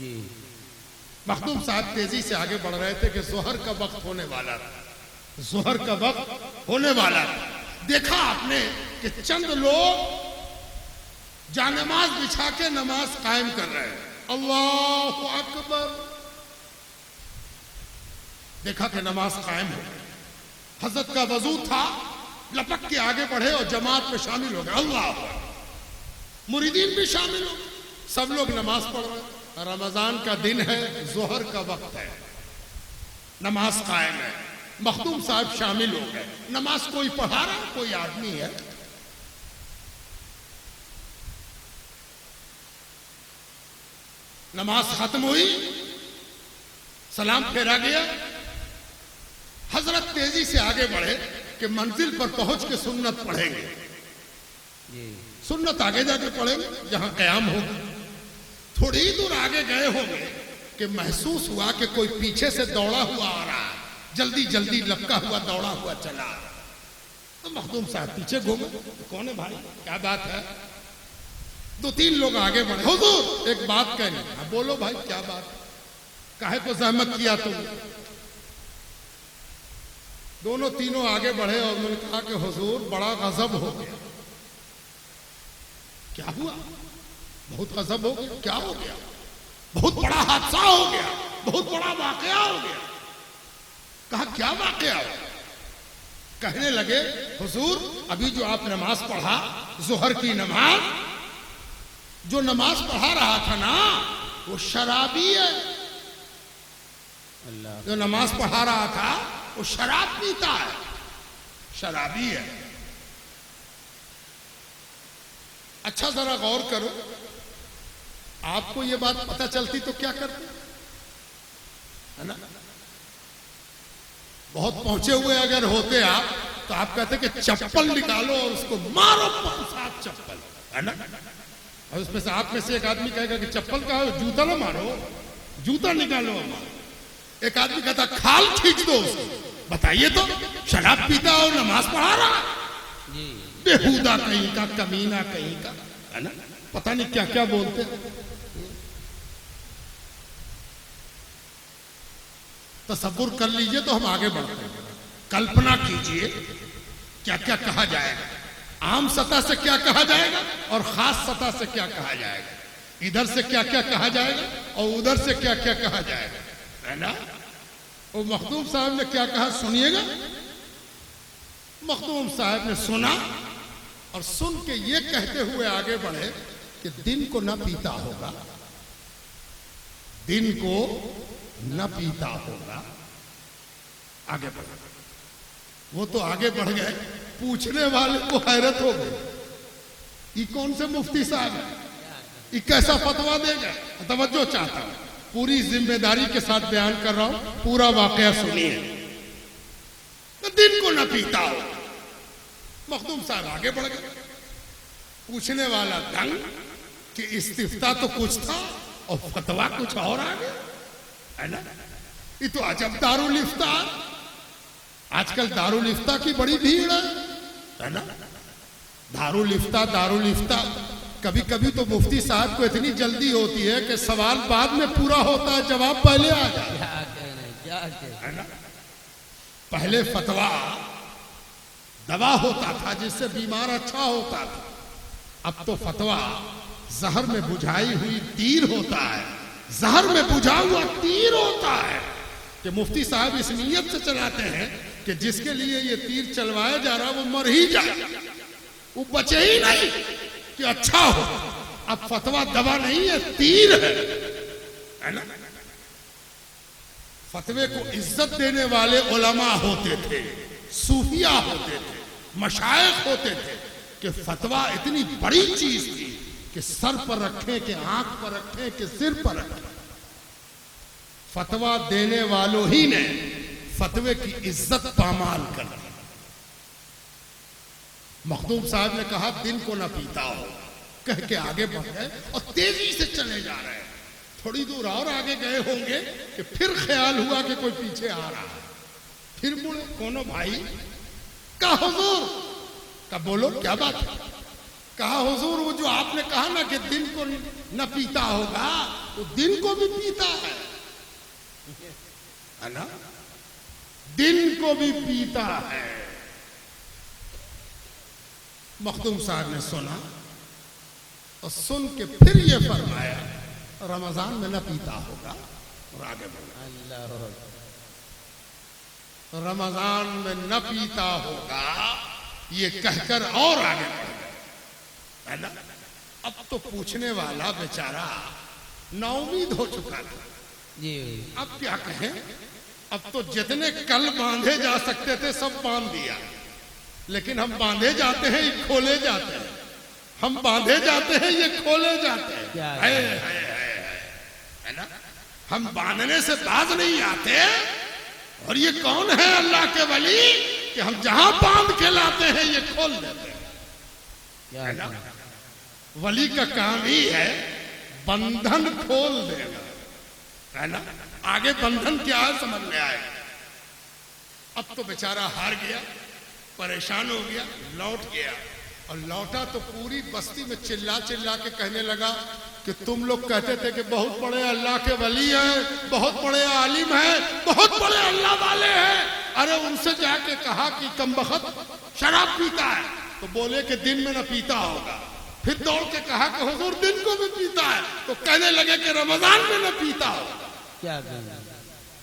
जी। मखदूम साहब तेजी से आगे बढ़ रहे थे कि जोहर का वक्त होने वाला था, जोहर का वक्त होने वाला था। देखा आपने कि चंद लोग जानमाज बिछा के नमाज कायम कर रहे हैं। अल्लाहु अकबर। देखा कि नमाज कायम हो गई। हजरत का वजू था, लपक के आगे बढ़े और जमात में शामिल हो गए। अल्लाह अकबर। मुरीदीन भी शामिल हो, सब लोग नमाज पढ़ रहे हैं। रमजान का दिन है, जोहर का वक्त है, नमाज कायम है। मखदूम साहब शामिल हो गए। नमाज कोई पढ़ा रहा है, कोई आदमी है। नमाज खत्म हुई, सलाम फेरा गया। हजरत तेजी से आगे बढ़े कि मंजिल पर पहुंच के सुन्नत पढ़ेंगे। सुन्नत आगे जाके पढ़ेंगे जहां कयाम होगा। थोड़ी ही दूर आगे गए होंगे कि महसूस हुआ कि कोई पीछे से दौड़ा हुआ आ रहा है, जल्दी जल्दी लपका हुआ दौड़ा हुआ चला। तो मखदूम साहब पीछे घूमे, कौन है भाई, क्या बात है? दो तीन लोग आगे बढ़े। हुजूर एक बात कहनी। बोलो भाई क्या बात, काहे को जहमत किया तुम? दोनों तीनों आगे बढ़े और उन्होंने कहा कि हुजूर बड़ा गजब हो गया। क्या हुआ? बहुत गजब हो गया। क्या हो गया? बहुत बड़ा हादसा हो गया, बहुत बड़ा वाकया हो गया। कहा क्या वाकया हो? कहने लगे हुजूर अभी जो आप नमाज पढ़ा, जोहर की नमाज, जो नमाज पढ़ा रहा था ना वो शराबी है। जो नमाज पढ़ा रहा था वो शराब पीता है, शराबी है। अच्छा जरा गौर करो, आपको ये बात पता चलती तो क्या करते, है ना? बहुत पहुंचे हुए अगर होते आप तो आप कहते कि चप्पल निकालो और उसको मारो 5-7 चप्पल, है ना? और उसमें से आप में से एक आदमी कहेगा कि चप्पल का हो, जूता ना मारो, जूता निकालो मारो। एक आदमी कहता खाल खींच दो उसको। बताइए तो, शराब पीता और नमाज पढ़ा रहा, बेहुदा कहीं का, कमीना कहीं का, है ना? पता नहीं क्या क्या बोलते हैं। तसव्वुर कर लीजिए तो हम आगे बढ़ते हैं। कल्पना कीजिए क्या क्या कहा जाएगा, आम सतह से क्या कहा जाएगा और खास सतह से क्या कहा जाएगा, इधर से क्या क्या कहा जाएगा और उधर से क्या क्या कहा जाएगा, है ना? वो मखदूम साहब ने क्या कहा सुनिएगा। मखदूम साहब ने सुना और सुन के ये कहते हुए आगे बढ़े कि दिन को न पीता होगा, दिन को न पीता होगा। आगे बढ़, वो तो आगे बढ़ गए, पूछने वाले को हैरत हो गई, ये कौन से मुफ्ती साहब है, ये कैसा फतवा देगा? तवज्जो चाहता हूं, पूरी जिम्मेदारी के साथ बयान कर रहा हूं, पूरा वाकया सुनिए। तो दिन को न पीता हो। मखदूम साहब आगे बढ़ गए। पूछने वाला दंग कि इस्तिफ्ता तो कुछ था और फतवा कुछ और आ गया, है ना? ये तो अजब दारुल इफ्तार। आजकल दारुल इफ्ता की बड़ी भीड़ है ना? दारुल इफ्ता। कभी कभी तो मुफ्ती साहब को इतनी जल्दी होती है कि सवाल बाद में पूरा होता है, जवाब पहले आ जाता है ना? पहले फतवा दवा होता था जिससे बीमार अच्छा होता था, अब तो फतवा जहर में बुझाई हुई तीर होता है, जहर में बुझा हुआ तीर होता है कि मुफ्ती साहब इस नीयत से चलाते हैं कि जिसके लिए ये तीर चलवाया जा रहा वो मर ही जाए, वो बचे ही नहीं कि अच्छा हो। अब फतवा दवा नहीं है, तीर है ना? फतवे को इज्जत देने वाले उलमा होते थे, सूफिया होते थे, मशाइख होते थे कि फतवा इतनी बड़ी चीज थी कि सर पर रखे, कि आंख पर रखे, कि सिर पर रखे। फतवा देने वालों ही ने फतवे की इज्जत पामाल कर दी। मखदूम साहब ने कहा दिन को ना पीता हो, कह के आगे बढ़ गए और तेजी से चले जा रहे हैं। थोड़ी दूर और आगे गए होंगे कि फिर ख्याल हुआ कि कोई पीछे आ रहा है। फिर मुड़े, कोनो भाई? कहा हुजूर। का बोलो क्या बात है? कहा हुजूर वो जो आपने कहा ना कि दिन को न पीता होगा, तो दिन को भी पीता है ना, दिन को भी पीता है। मखदूम साहब ने सुना और सुन के फिर ये फरमाया रमजान में न पीता होगा, और आगे बढ़ा रमजान में न पीता होगा ये कहकर और आगे बढ़ गए, है ना। अब तो पूछने वाला बेचारा नाउमीद हो चुका था जी। अब क्या कहें, अब तो जितने कल बांधे जा सकते थे सब बांध दिया, लेकिन हम बांधे जाते हैं ये खोले जाते हैं, हम बांधे जाते हैं ये खोले जाते हैं, है ना। हम बांधने से बाज नहीं आते, और ये कौन है अल्लाह के वली कि हम जहां बांध के लाते हैं ये खोल देते हैं, है ना। वली का काम ही है बंधन खोल देना, है ना। आगे बंधन क्या है समझ में आए। अब तो बेचारा हार गया, परेशान हो गया, लौट गया, और लौटा तो पूरी बस्ती में चिल्ला चिल्ला के कहने लगा कि तुम लोग कहते थे कि बहुत बड़े अल्लाह के वली हैं, बहुत बड़े आलिम हैं, बहुत बड़े अल्लाह वाले हैं, अरे उनसे जाके कहा कि कमबख्त शराब पीता है, तो बोले कि दिन में न पीता होगा। फिर दौड़ के कहा कि हुजूर दिन को भी पीता है, तो कहने लगे कि रमजान में न पीता होगा। क्या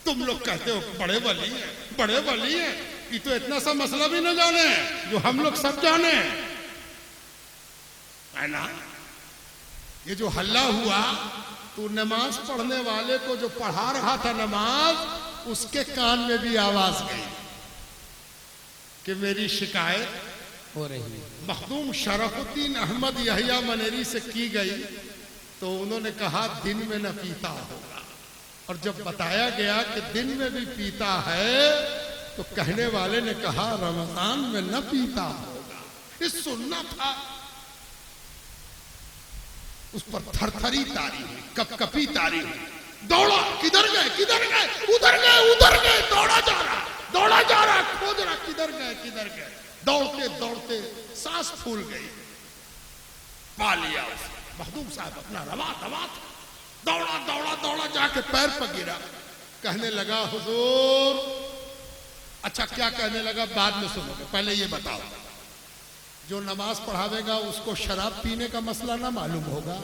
तुम लोग कहते हो बड़े वली हैं, बड़े वली हैं, ये तो इतना सा मसला भी न जाने जो हम लोग सब जाने, है ना। ये जो हल्ला हुआ तो नमाज पढ़ने वाले को जो पढ़ा रहा था नमाज, उसके कान में भी आवाज गई कि मेरी शिकायत हो रही मखदूम शरफुद्दीन अहमद यहिया मनेरी से की गई, तो उन्होंने कहा दिन में न पीता होगा, और जब बताया गया कि दिन में भी पीता है तो कहने वाले ने कहा रमजान में न पीता होगा। ये सुनना था, उस पर थरथरी तारी हुई, कपकपी तारी हुई, दौड़ा, किधर गए किधर गए, उधर गए उधर गए, दौड़ा जा रहा, दौड़ा जा रहा, खोज रहा किधर गए किधर गए, दौड़ते दौड़ते सांस फूल गई, पा लिया उसे। मखदूम साहब अपना रवा दवा था, दौड़ा दौड़ा दौड़ा जाके पैर पर गिरा, कहने लगा हुजूर, अच्छा क्या कहने लगा बाद में सुनोगे, पहले ये बताओ, जो नमाज पढ़ावेगा उसको शराब पीने का मसला ना मालूम होगा,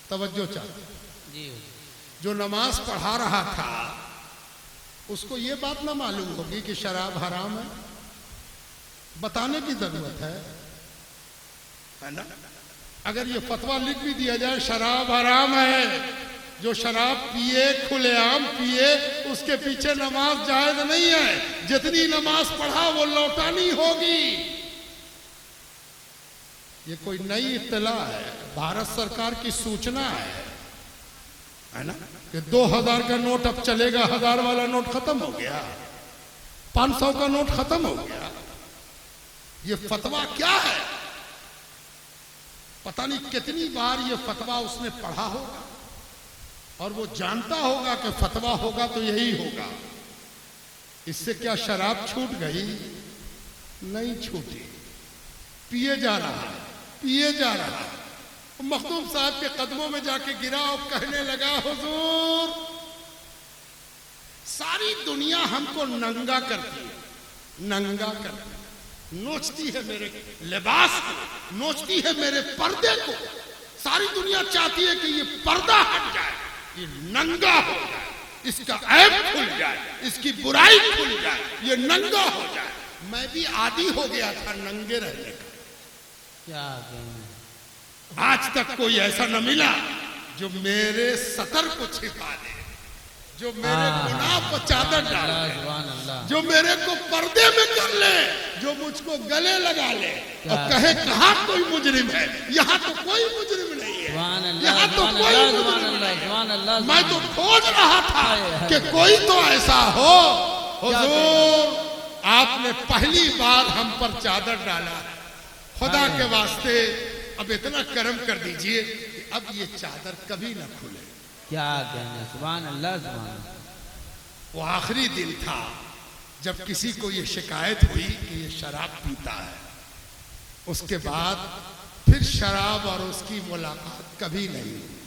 तवज्जो चाहिए जी। जो नमाज पढ़ा रहा था उसको ये बात ना मालूम होगी कि शराब हराम है, बताने की जरूरत है ना। अगर ये फतवा लिख भी दिया जाए शराब हराम है, जो शराब पिए खुलेआम पिए उसके पीछे नमाज जायज नहीं है, जितनी नमाज पढ़ा वो लौटानी होगी। ये कोई नई इत्तला है, भारत सरकार की सूचना है ना, कि 2000 का नोट अब चलेगा, 1000 वाला नोट खत्म हो गया, 500 का नोट खत्म हो गया। ये फतवा क्या है, पता नहीं कितनी बार ये फतवा उसने पढ़ा होगा, और वो जानता होगा कि फतवा होगा तो यही होगा। इससे क्या शराब छूट गई? नहीं छूटी, पिए जा रहा है, पिए जा रहा है। मखदूम साहब के कदमों में जाके गिरा और कहने लगा हुजूर, सारी दुनिया हमको नंगा करती है, नंगा करती है, नोचती है मेरे लिबास को, नोचती है मेरे पर्दे को। सारी दुनिया चाहती है कि ये पर्दा हट जाए, ये नंगा हो जाए, इसका ऐब खुल जाए, इसकी बुराई खुल जाए, ये नंगा हो जाए। मैं भी आदी हो गया था नंगे रहने का। क्या आज तक कोई ऐसा न मिला जो मेरे सतर को छिपा दे, जो मेरे गुनाह को चादर डाल दे, जो मेरे को पर्दे में कर ले, जो मुझको गले लगा ले और कहे कहाँ कोई मुजरिम है। यहाँ तो कोई मुजरिम नहीं है, यहाँ तो कोई मुजरिम नहीं है। मैं तो खोज रहा था कि कोई तो ऐसा हो। हुजूर, आपने पहली बार हम पर चादर डाला, खुदा के वास्ते अब इतना करम कर दीजिए कि अब ये चादर कभी ना खुले। क्या कहना, सुभान अल्लाह सुभान अल्लाह। वो आखिरी दिन था जब किसी को ये शिकायत हुई कि ये शराब पीता है। उसके बाद फिर शराब और उसकी मुलाकात कभी नहीं हुई।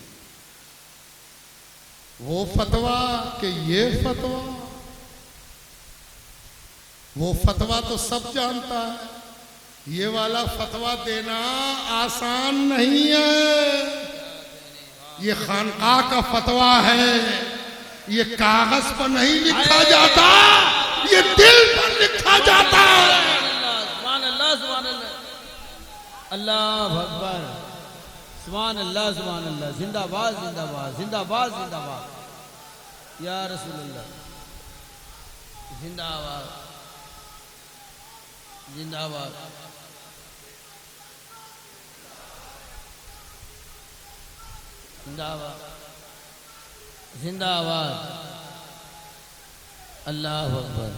वो फतवा कि ये फतवा? वो फतवा तो सब जानता है, ये वाला फतवा देना आसान नहीं है। ये खानकाह का फतवा है, ये कागज पर नहीं लिखा जाता, ये दिल पर लिखा जाता है। सुभान अल्लाह, सुभान अल्लाह, अल्लाह अकबर, सुभान अल्लाह, सुभान अल्लाह, जिंदाबाद जिंदाबाद जिंदाबाद जिंदाबाद या रसूल अल्लाह, जिंदाबाद जिंदाबाद जिंदाबाद जिंदाबाद, अल्लाह अकबर।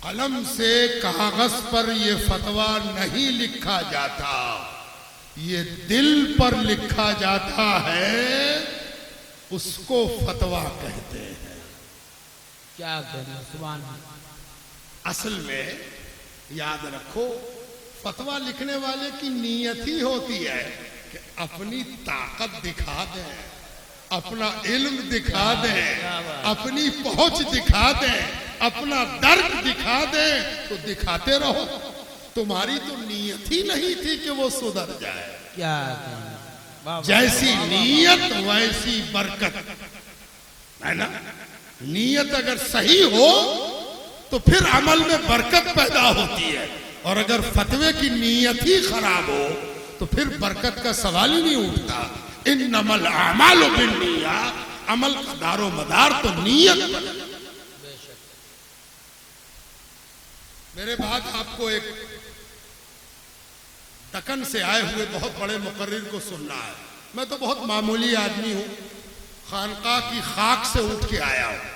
कलम से कागज पर ये फतवा नहीं लिखा जाता, ये दिल पर लिखा जाता है, उसको फतवा कहते हैं। क्या करें, सुभान अल्लाह। असल में याद रखो, फतवा लिखने वाले की नीयत ही होती है कि अपनी ताकत दिखा दें, अपना इल्म दिखा दें, अपनी पहुंच दिखा दें, अपना दर्द दिखा दें। तो दिखाते रहो, तुम्हारी तो नीयत ही नहीं थी कि वो सुधर जाए। क्या करें, जैसी नीयत वैसी बरकत, है ना? नीयत अगर सही हो तो फिर अमल में बरकत पैदा होती है, और अगर फतवे की नीयत ही खराब हो तो फिर बरकत का सवाल ही नहीं उठता। इन्नमल अमालु बिन्नियात, अमल का दारो मदार तो नीयत पर। मेरे बाद आपको एक दक्कन से आए हुए बहुत बड़े मुकर्रिर को सुनना है। मैं तो बहुत मामूली आदमी हूं, खानकाह की खाक से उठ के आया हूं।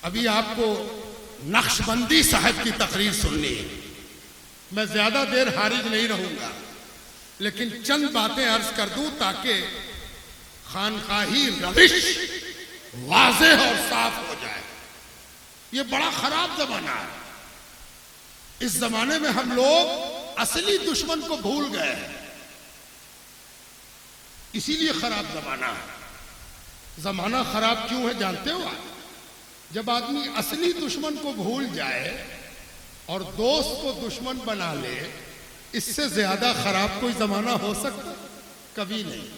अभी आपको नक्शबंदी साहब की तकरीर सुननी है। मैं ज्यादा देर हारिज नहीं रहूंगा, लेकिन चंद बातें अर्ज कर दूं ताकि खानकाही रविश वाज़ेह और साफ हो जाए। ये बड़ा खराब जमाना है। इस जमाने में हम लोग असली दुश्मन को भूल गए हैं, इसीलिए खराब जमाना है। जमाना खराब क्यों है जानते हो आप? जब आदमी असली दुश्मन को भूल जाए और दोस्त को दुश्मन बना ले, इससे ज्यादा खराब कोई जमाना हो सकता? कभी नहीं।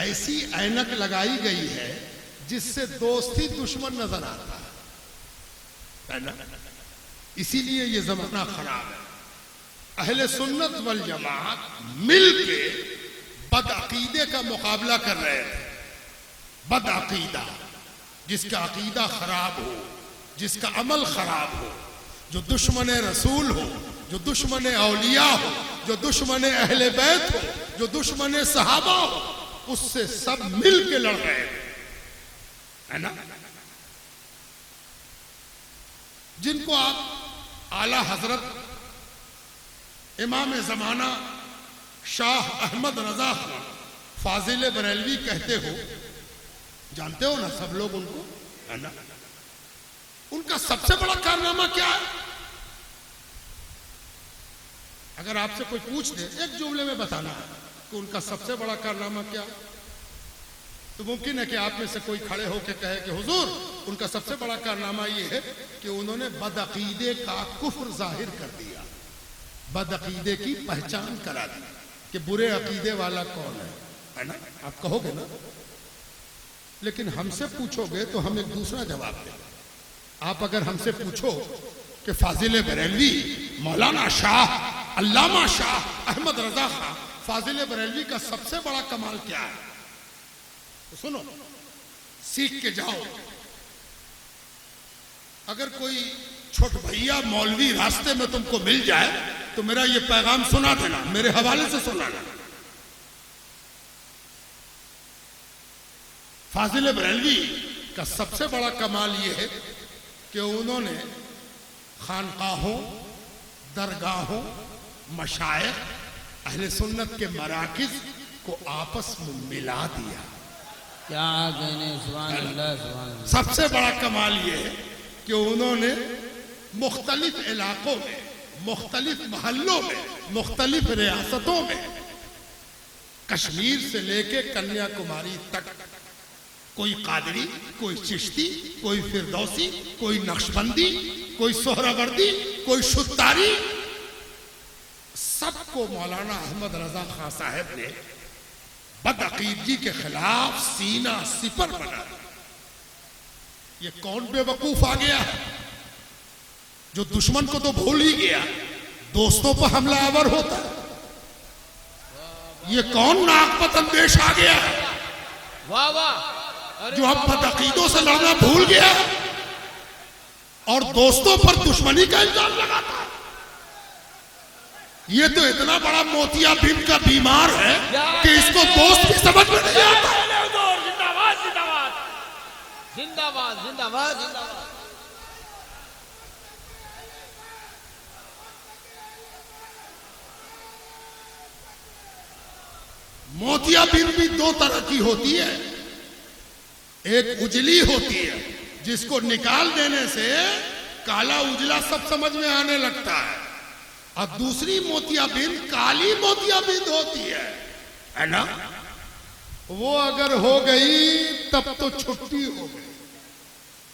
ऐसी ऐनक लगाई गई है जिससे दोस्त ही दुश्मन नजर आता है ना? इसीलिए ये जमाना खराब है। अहले सुन्नत वल जमात मिलके बदअकीदे का मुकाबला कर रहे थे। बदअकीदा, जिसका अकीदा खराब हो, जिसका अमल खराब हो, जो दुश्मन रसूल हो, जो दुश्मन औलिया हो, जो दुश्मन अहले बैत हो, जो दुश्मन सहाबा हो, उससे सब मिल के लड़ रहे है ना? जिनको आप आला हजरत इमाम जमाना शाह अहमद रजा खान फाजिल बरेलवी कहते हो, जानते हो ना सब लोग उनको, है ना? उनका सबसे बड़ा कारनामा क्या है? अगर आपसे कोई पूछ दे एक जुमले में बताना है कि उनका सबसे बड़ा कारनामा क्या है, तो मुमकिन है कि आप में से कोई खड़े होकर कहे कि हुजूर, उनका सबसे बड़ा कारनामा यह है कि उन्होंने बदअकीदे का कुफ्र जाहिर कर दिया, बदअकीदे की पहचान करा दी कि बुरे अकीदे वाला कौन है ना? आप कहोगे ना। लेकिन हमसे पूछोगे तो हम एक दूसरा जवाब देंगे। आप अगर हमसे पूछो कि फाजिल बरेलवी, मौलाना शाह, अल्लामा शाह अहमद रजा खान फाजिल बरेलवी का सबसे बड़ा कमाल क्या है, तो सुनो, सीख के जाओ। अगर कोई छोट भैया मौलवी रास्ते में तुमको मिल जाए तो मेरा ये पैगाम सुना देना, मेरे हवाले से सुनाना। फाजिल बरेलवी का सबसे बड़ा कमाल यह है कि उन्होंने खानकाहों, दरगाहों, मशाइख, अहले सुन्नत के मराकिज को आपस में मिला दिया। क्या कहने, सुभान अल्लाह, सुभान अल्लाह। सबसे बड़ा कमाल यह है कि उन्होंने मुख्तलिफ इलाकों में, मुख्तलिफ महल्लों में, मुख्तलिफ रियासतों में कश्मीर से लेके कन्याकुमारी तक कोई कादरी, कोई चिश्ती, कोई फिरदौसी, कोई नक्शबंदी, कोई सोहरावर्दी, कोई शुत्तारी, सबको मौलाना अहमद रजा खां साहब ने बदअकीदगी के खिलाफ सीना सिपर बना। ये कौन बेवकूफ आ गया है जो दुश्मन को तो भूल ही गया, दोस्तों पर हमलावर होता है। ये कौन नागपतंदेश आ गया है वाह वाह, जो अब बदअकीदों से लड़ना भूल गया और दोस्तों पर दुश्मनी का इल्जाम लगाता है। ये तो इतना बड़ा मोतिया बिन का बीमार है कि इसको दोस्त भी समझ में नहीं आता। जिंदाबाद जिंदाबाद जिंदाबाद जिंदाबाद जिंदाबाद। मोतियाबिंद भी दो तरह की होती है। एक उजली होती है जिसको निकाल देने से काला उजला सब समझ में आने लगता है, और दूसरी मोतियाबिंद काली मोतियाबिंद होती है ना। वो अगर हो गई तब तो छुट्टी हो गई,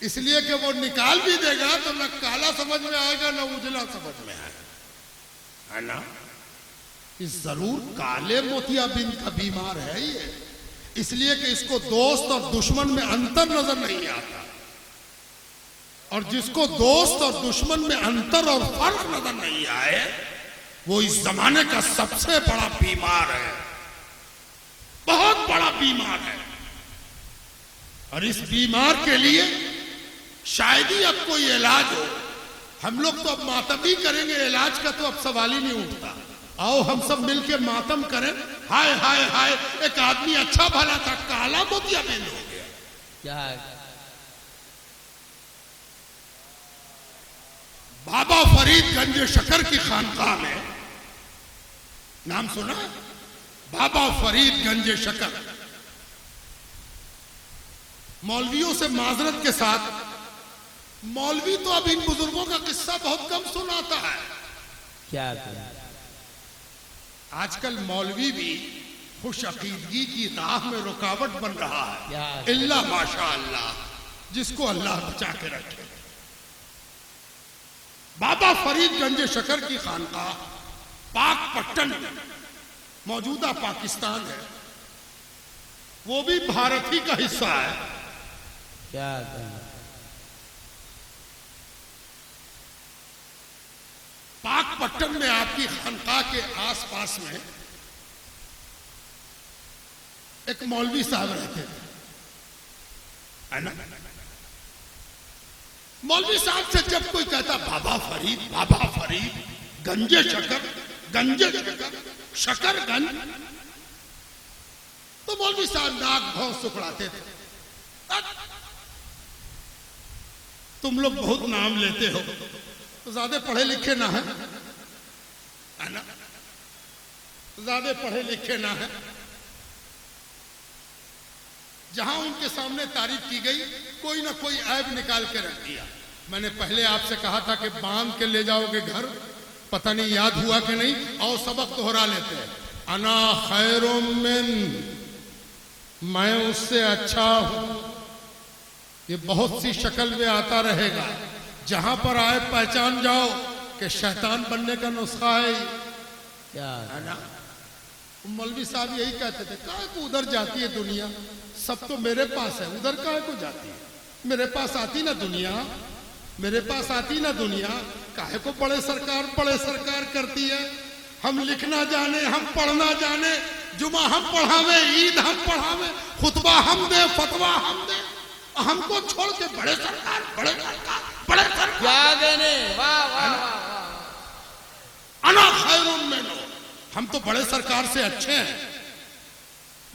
इसलिए कि वो निकाल भी देगा तो न काला समझ में आएगा न उजला समझ में आएगा, है ना। जरूर काले मोतियाबिंद का बीमार है ये, इसलिए कि इसको दोस्त और दुश्मन में अंतर नजर नहीं आता, और जिसको दोस्त और दुश्मन में अंतर और फर्क नजर नहीं आए वो इस जमाने का सबसे बड़ा बीमार है, बहुत बड़ा बीमार है। और इस बीमार के लिए शायद ही अब कोई इलाज हो। हम लोग तो अब मातम ही करेंगे, इलाज का तो अब सवाल ही नहीं उठता। आओ हम सब मिलके मातम करें, हाय हाय हाय एक आदमी अच्छा भला था, काला मोतियाबिंद हो गया। क्या है? बाबा फरीदगंज शकर की खानकाह में, नाम सुना? बाबा फरीदगंज शकर। मौलवियों से माजरत के साथ, मौलवी तो अब इन बुजुर्गों का किस्सा बहुत कम सुनाता है। क्या करें? आजकल मौलवी भी खुश अकीदगी की राह में रुकावट बन रहा है, इल्ला माशा अल्लाह, जिसको अल्लाह बचा के रखे। बाबा फरीदगंज शकर की खानकाह पाकपट्टन में, मौजूदा पाकिस्तान है, वो भी भारत ही का हिस्सा है। क्या करें? पाकपट्टन में आपकी खानकाह के आसपास में एक मौलवी साहब रहते थे, है ना। मौलवी साहब से जब कोई कहता बाबा फरीद गंजे शकर शकरगंज, तो मौलवी साहब नाक भौं सुखड़ाते थे। तुम लोग बहुत नाम लेते हो, तो ज्यादा पढ़े लिखे ना है ना, ज्यादा पढ़े लिखे ना है। जहां उनके सामने तारीफ की गई, कोई ना कोई ऐब निकाल के रख दिया। मैंने पहले आपसे कहा था कि बांध के ले जाओगे घर, पता नहीं याद हुआ कि नहीं, और सबक दोहरा लेते हैं। अना खैरुम मिन, मैं उससे अच्छा हूं। ये बहुत सी शक्ल में आता रहेगा, जहां पर आए पहचान जाओ कि शैतान बनने का नुस्खा है। क्या है ना। मौलवी साहब यही कहते थे, काहे को उधर जाती है दुनिया, सब तो मेरे पास है, उधर काहे को जाती है, मेरे पास आती ना दुनिया, मेरे पास आती ना दुनिया, काहे को बड़े सरकार करती है। हम लिखना जाने, हम पढ़ना जाने, जुमा हम पढ़ावे, ईद हम पढ़ावे, खुतबा हम दे, फतवा हम दे, हमको छोड़ के बड़े सरकार। क्या कहने? वाह वाह वाह। अना खैरुम मिन्हु, हम तो बड़े सरकार से अच्छे हैं।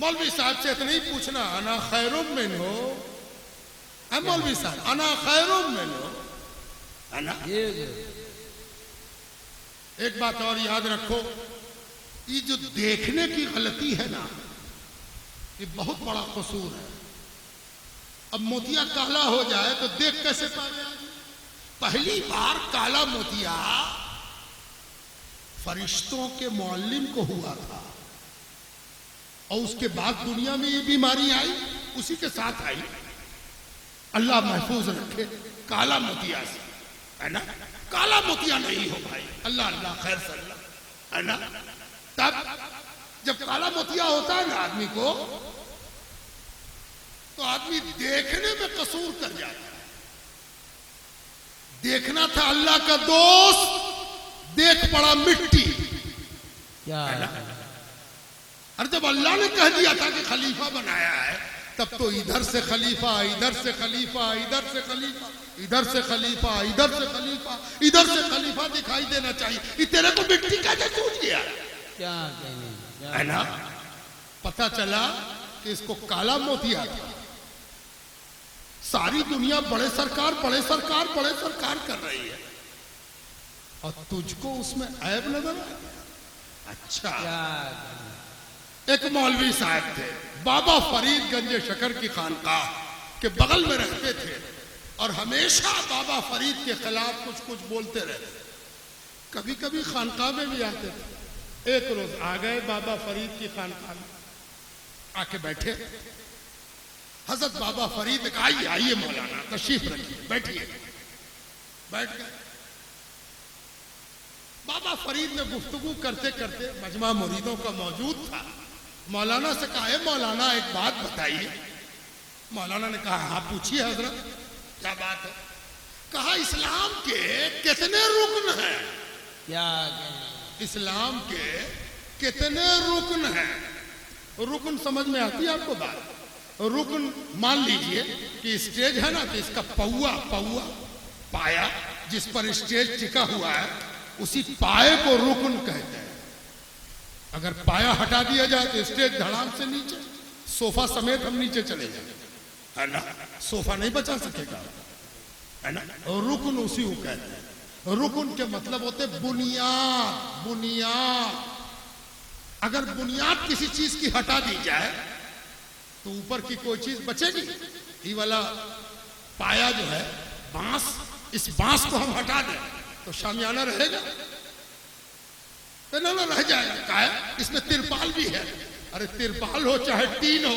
मौलवी साहब से इतना ही पूछना, अना खैरुम मिन्हु, मौलवी साहब अना खैरुम मिन्हु, है ना। एक बात और याद रखो, ये जो देखने की गलती है ना, ये बहुत बड़ा कसूर है। अब मोतिया काला हो जाए तो देख कैसे पाए? पहली बार काला मोतिया फरिश्तों के मुअल्लिम को हुआ था। और उसके बाद दुनिया में ये बीमारी आई, उसी के साथ आई। अल्लाह महफूज रखे काला मोतिया से, है ना। काला मोतिया नहीं हो भाई, अल्लाह अल्लाह खैर सल्ला, है ना। तब जब काला मोतिया होता है ना आदमी को, तो आदमी देखने में कसूर कर जाता है। देखना था अल्लाह का दोस्त, देख पड़ा मिट्टी। क्या और जब अल्लाह ने कह दिया था कि खलीफा बनाया है, तब तो इधर से खलीफा, इधर से खलीफा, इधर से खलीफा, इधर से खलीफा, इधर से खलीफा, इधर से खलीफा दिखाई देना चाहिए। ये तेरे को मिट्टी कैसे सूझ गया? क्या कहने, है ना। पता चला कि इसको काला मोतिया था। सारी दुनिया बड़े सरकार बड़े सरकार बड़े सरकार कर रही है, और तुझको उसमें ऐब नजर आया। अच्छा, क्या एक मौलवी साहब थे, बाबा फरीद गंजे शकर की खानकाह के बगल में रहते थे, और हमेशा बाबा फरीद के खिलाफ कुछ कुछ बोलते रहते। कभी कभी खानकाह में भी आते थे। एक रोज आ गए बाबा फरीद की खानकाह में, आके बैठे। हजरत बाबा फरीद ने कहा, आइए आइए मौलाना, तशरीफ रखिए, बैठिए। बैठ गए। बाबा फरीद ने गुफ्तगू करते करते, मजमा मुरीदों का मौजूद था, मौलाना से कहा, है मौलाना एक बात बताइए। मौलाना ने कहा, हाँ पूछिए हजरत, क्या बात है? कहा, इस्लाम के कितने रुकन हैं? क्या कहने, इस्लाम के कितने रुकन हैं? रुकन समझ में आती है आपको बात? रुकन मान लीजिए कि स्टेज है ना, तो इसका पौआ पौआ पाया जिस पर स्टेज टिका हुआ है, उसी पाए को रुकन कहते हैं। अगर पाया हटा दिया जाए तो स्टेज धड़ाम से नीचे, सोफा समेत हम नीचे चले जाए, है ना। सोफा नहीं बचा सकेगा, है ना। रुकन उसी को कहते हैं। रुकन के मतलब होते बुनियाद, बुनियाद। अगर बुनियाद किसी चीज की हटा दी जाए तो ऊपर की कोई चीज बचेगी? ये वाला पाया जो है बांस, इस बांस को हम हटा दें तो शामियाना रहेगा? ना रह जाएगा। क्या है? इसमें तिरपाल भी है। अरे तिरपाल हो चाहे टीन हो,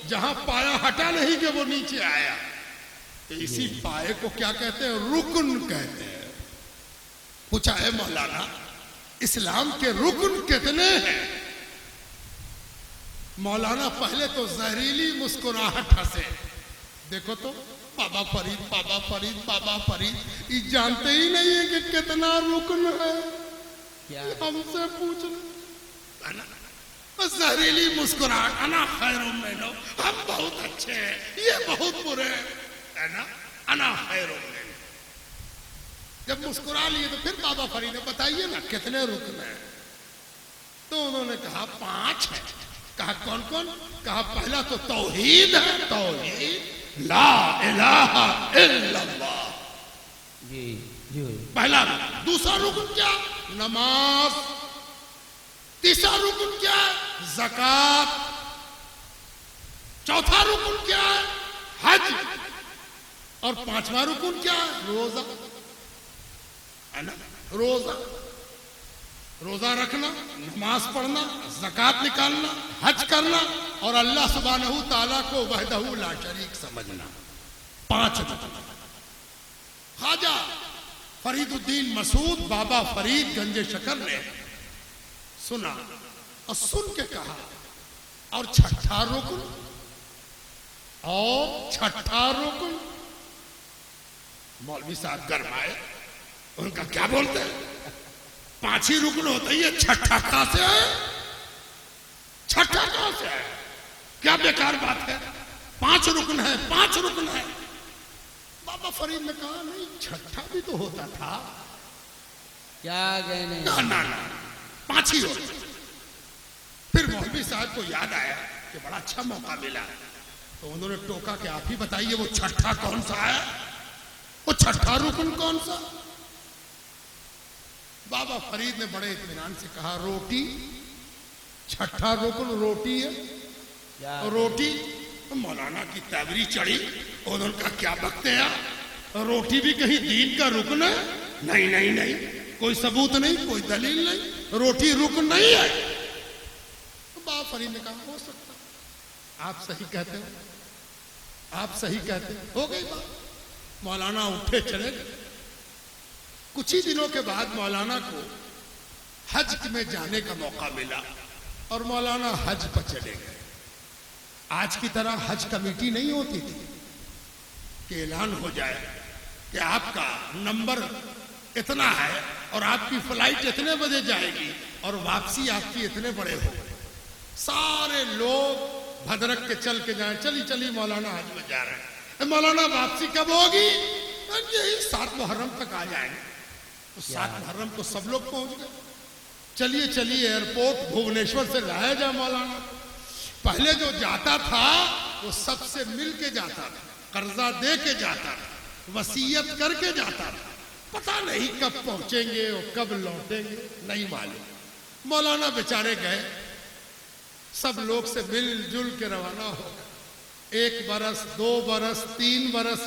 जहां पाया हटा नहीं कि वो नीचे आया, तो इसी पाए को क्या कहते हैं? रुकन कहते हैं। पूछा, है मौलाना इस्लाम के रुकन कितने हैं? मौलाना पहले तो जहरीली मुस्कुराहट हंसे। देखो तो बाबा फरीद बाबा फरीद बाबा फरीद, ये जानते ही नहीं है कि कितना रुकन है। क्या हमसे पूछ रहे, है ना। जहरीली मुस्कुराहट, अना खैरुम मिनो, हम बहुत अच्छे हैं, ये बहुत बुरे हैं, है ना। अना खैरुम मिनो। जब मुस्कुरा लिए तो फिर बाबा फरीद ने, बताइए ना कितने रुकन है? तो उन्होंने कहा 5 है। कहा कौन कौन? कहा पहला तो तौहीद है, तौहीद, ला इलाहा इल्लल्लाह, जी जी, पहला। दूसरा रुकन क्या? नमाज। तीसरा रुकन क्या है? ज़कात। चौथा रुकन क्या है? हज। और 5वां रुकन क्या है? रोजा, है ना। रोजा, रोजा रखना, नमाज पढ़ना, ज़कात निकालना, हज करना, और अल्लाह सुब्हानहू ताला को वहदहू ला शरीक समझना। 5 रुकन। ख्वाजा फरीदुद्दीन मसूद बाबा फरीद गंजे शकर ने सुना और सुन के कहा, और छठा रुकन, और छठा रुकन। मौलवी साहब गरमाए, उनका क्या बोलते हैं? 5 ही रुकन होता है, ये छठा कहां से है? छठा कहां से है? क्या बेकार बात है? 5 रुकन है, 5 रुकन है। बाबा फरीद ने कहा, नहीं छठा भी तो होता था। क्या कहने, ना ना ना, 5 ही होता। फिर मौलवी साहब को याद आया कि बड़ा अच्छा मौका मिला, तो उन्होंने टोका कि आप ही बताइए वो छठा कौन सा है? वो छठा रुकन कौन सा? बाबा फरीद ने बड़े इत्मीनान से कहा, रोटी। छठा रुकन रोटी है। क्या रोटी। तो मौलाना की तैबरी चढ़ी, उन्होंने कहा, क्या बकते हैं? रोटी भी कहीं दीन का रुकन है? नहीं नहीं नहीं, कोई सबूत नहीं, कोई दलील नहीं, रोटी रुकन नहीं है। बाबा फरीद ने कहा हो सकता, आप सही कहते हो, आप सही कहते हो। हो गई बात। मौलाना उठे चले गए। कुछ ही दिनों के बाद मौलाना को हज में जाने का मौका मिला और मौलाना हज पर चले गए। आज की तरह हज कमेटी नहीं होती थी कि ऐलान हो जाए कि आपका नंबर इतना है और आपकी फ्लाइट इतने बजे जाएगी और वापसी आपकी इतने बड़े हो। सारे लोग भद्रक के चल के जाए, चली चली मौलाना हज में जा रहे हैं। मौलाना वापसी कब होगी? यही 7 मुहर्रम तक आ जाएंगे। तो 7 मुहर्रम को सब लोग पहुंच गए। चलिए चलिए एयरपोर्ट भुवनेश्वर से लाया जाए मौलाना। पहले जो जाता था वो सबसे मिल के जाता था, कर्जा दे के जाता था, वसीयत करके जाता था। पता नहीं कब पहुंचेंगे और कब लौटेंगे, नहीं मालूम। मौलाना बेचारे गए, सब लोग से मिलजुल के रवाना हो गए। 1 बरस, 2 बरस, 3 बरस,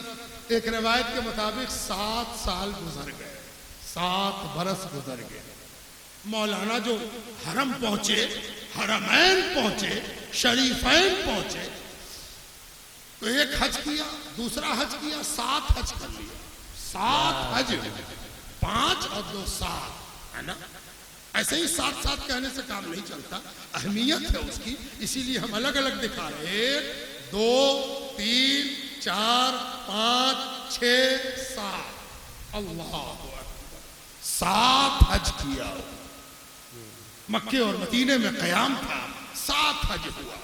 एक रिवायत के मुताबिक 7 साल गुजर गए, 7 बरस गुजर गए। मौलाना जो हरम पहुंचे, हरमैन पहुंचे, शरीफैन पहुंचे, तो एक हज किया, दूसरा हज किया, 7 हज कर लिया। 7 हज, 5 और 2 7, है ना? ऐसे ही 7 कहने से काम नहीं चलता, अहमियत है उसकी, इसीलिए हम अलग अलग दिखा रहे। 1 2 3 4 5 6 7, अल्लाह अकबर। 7 हज किया। मक्के और मदीने में क़याम था, 7 हज हुआ।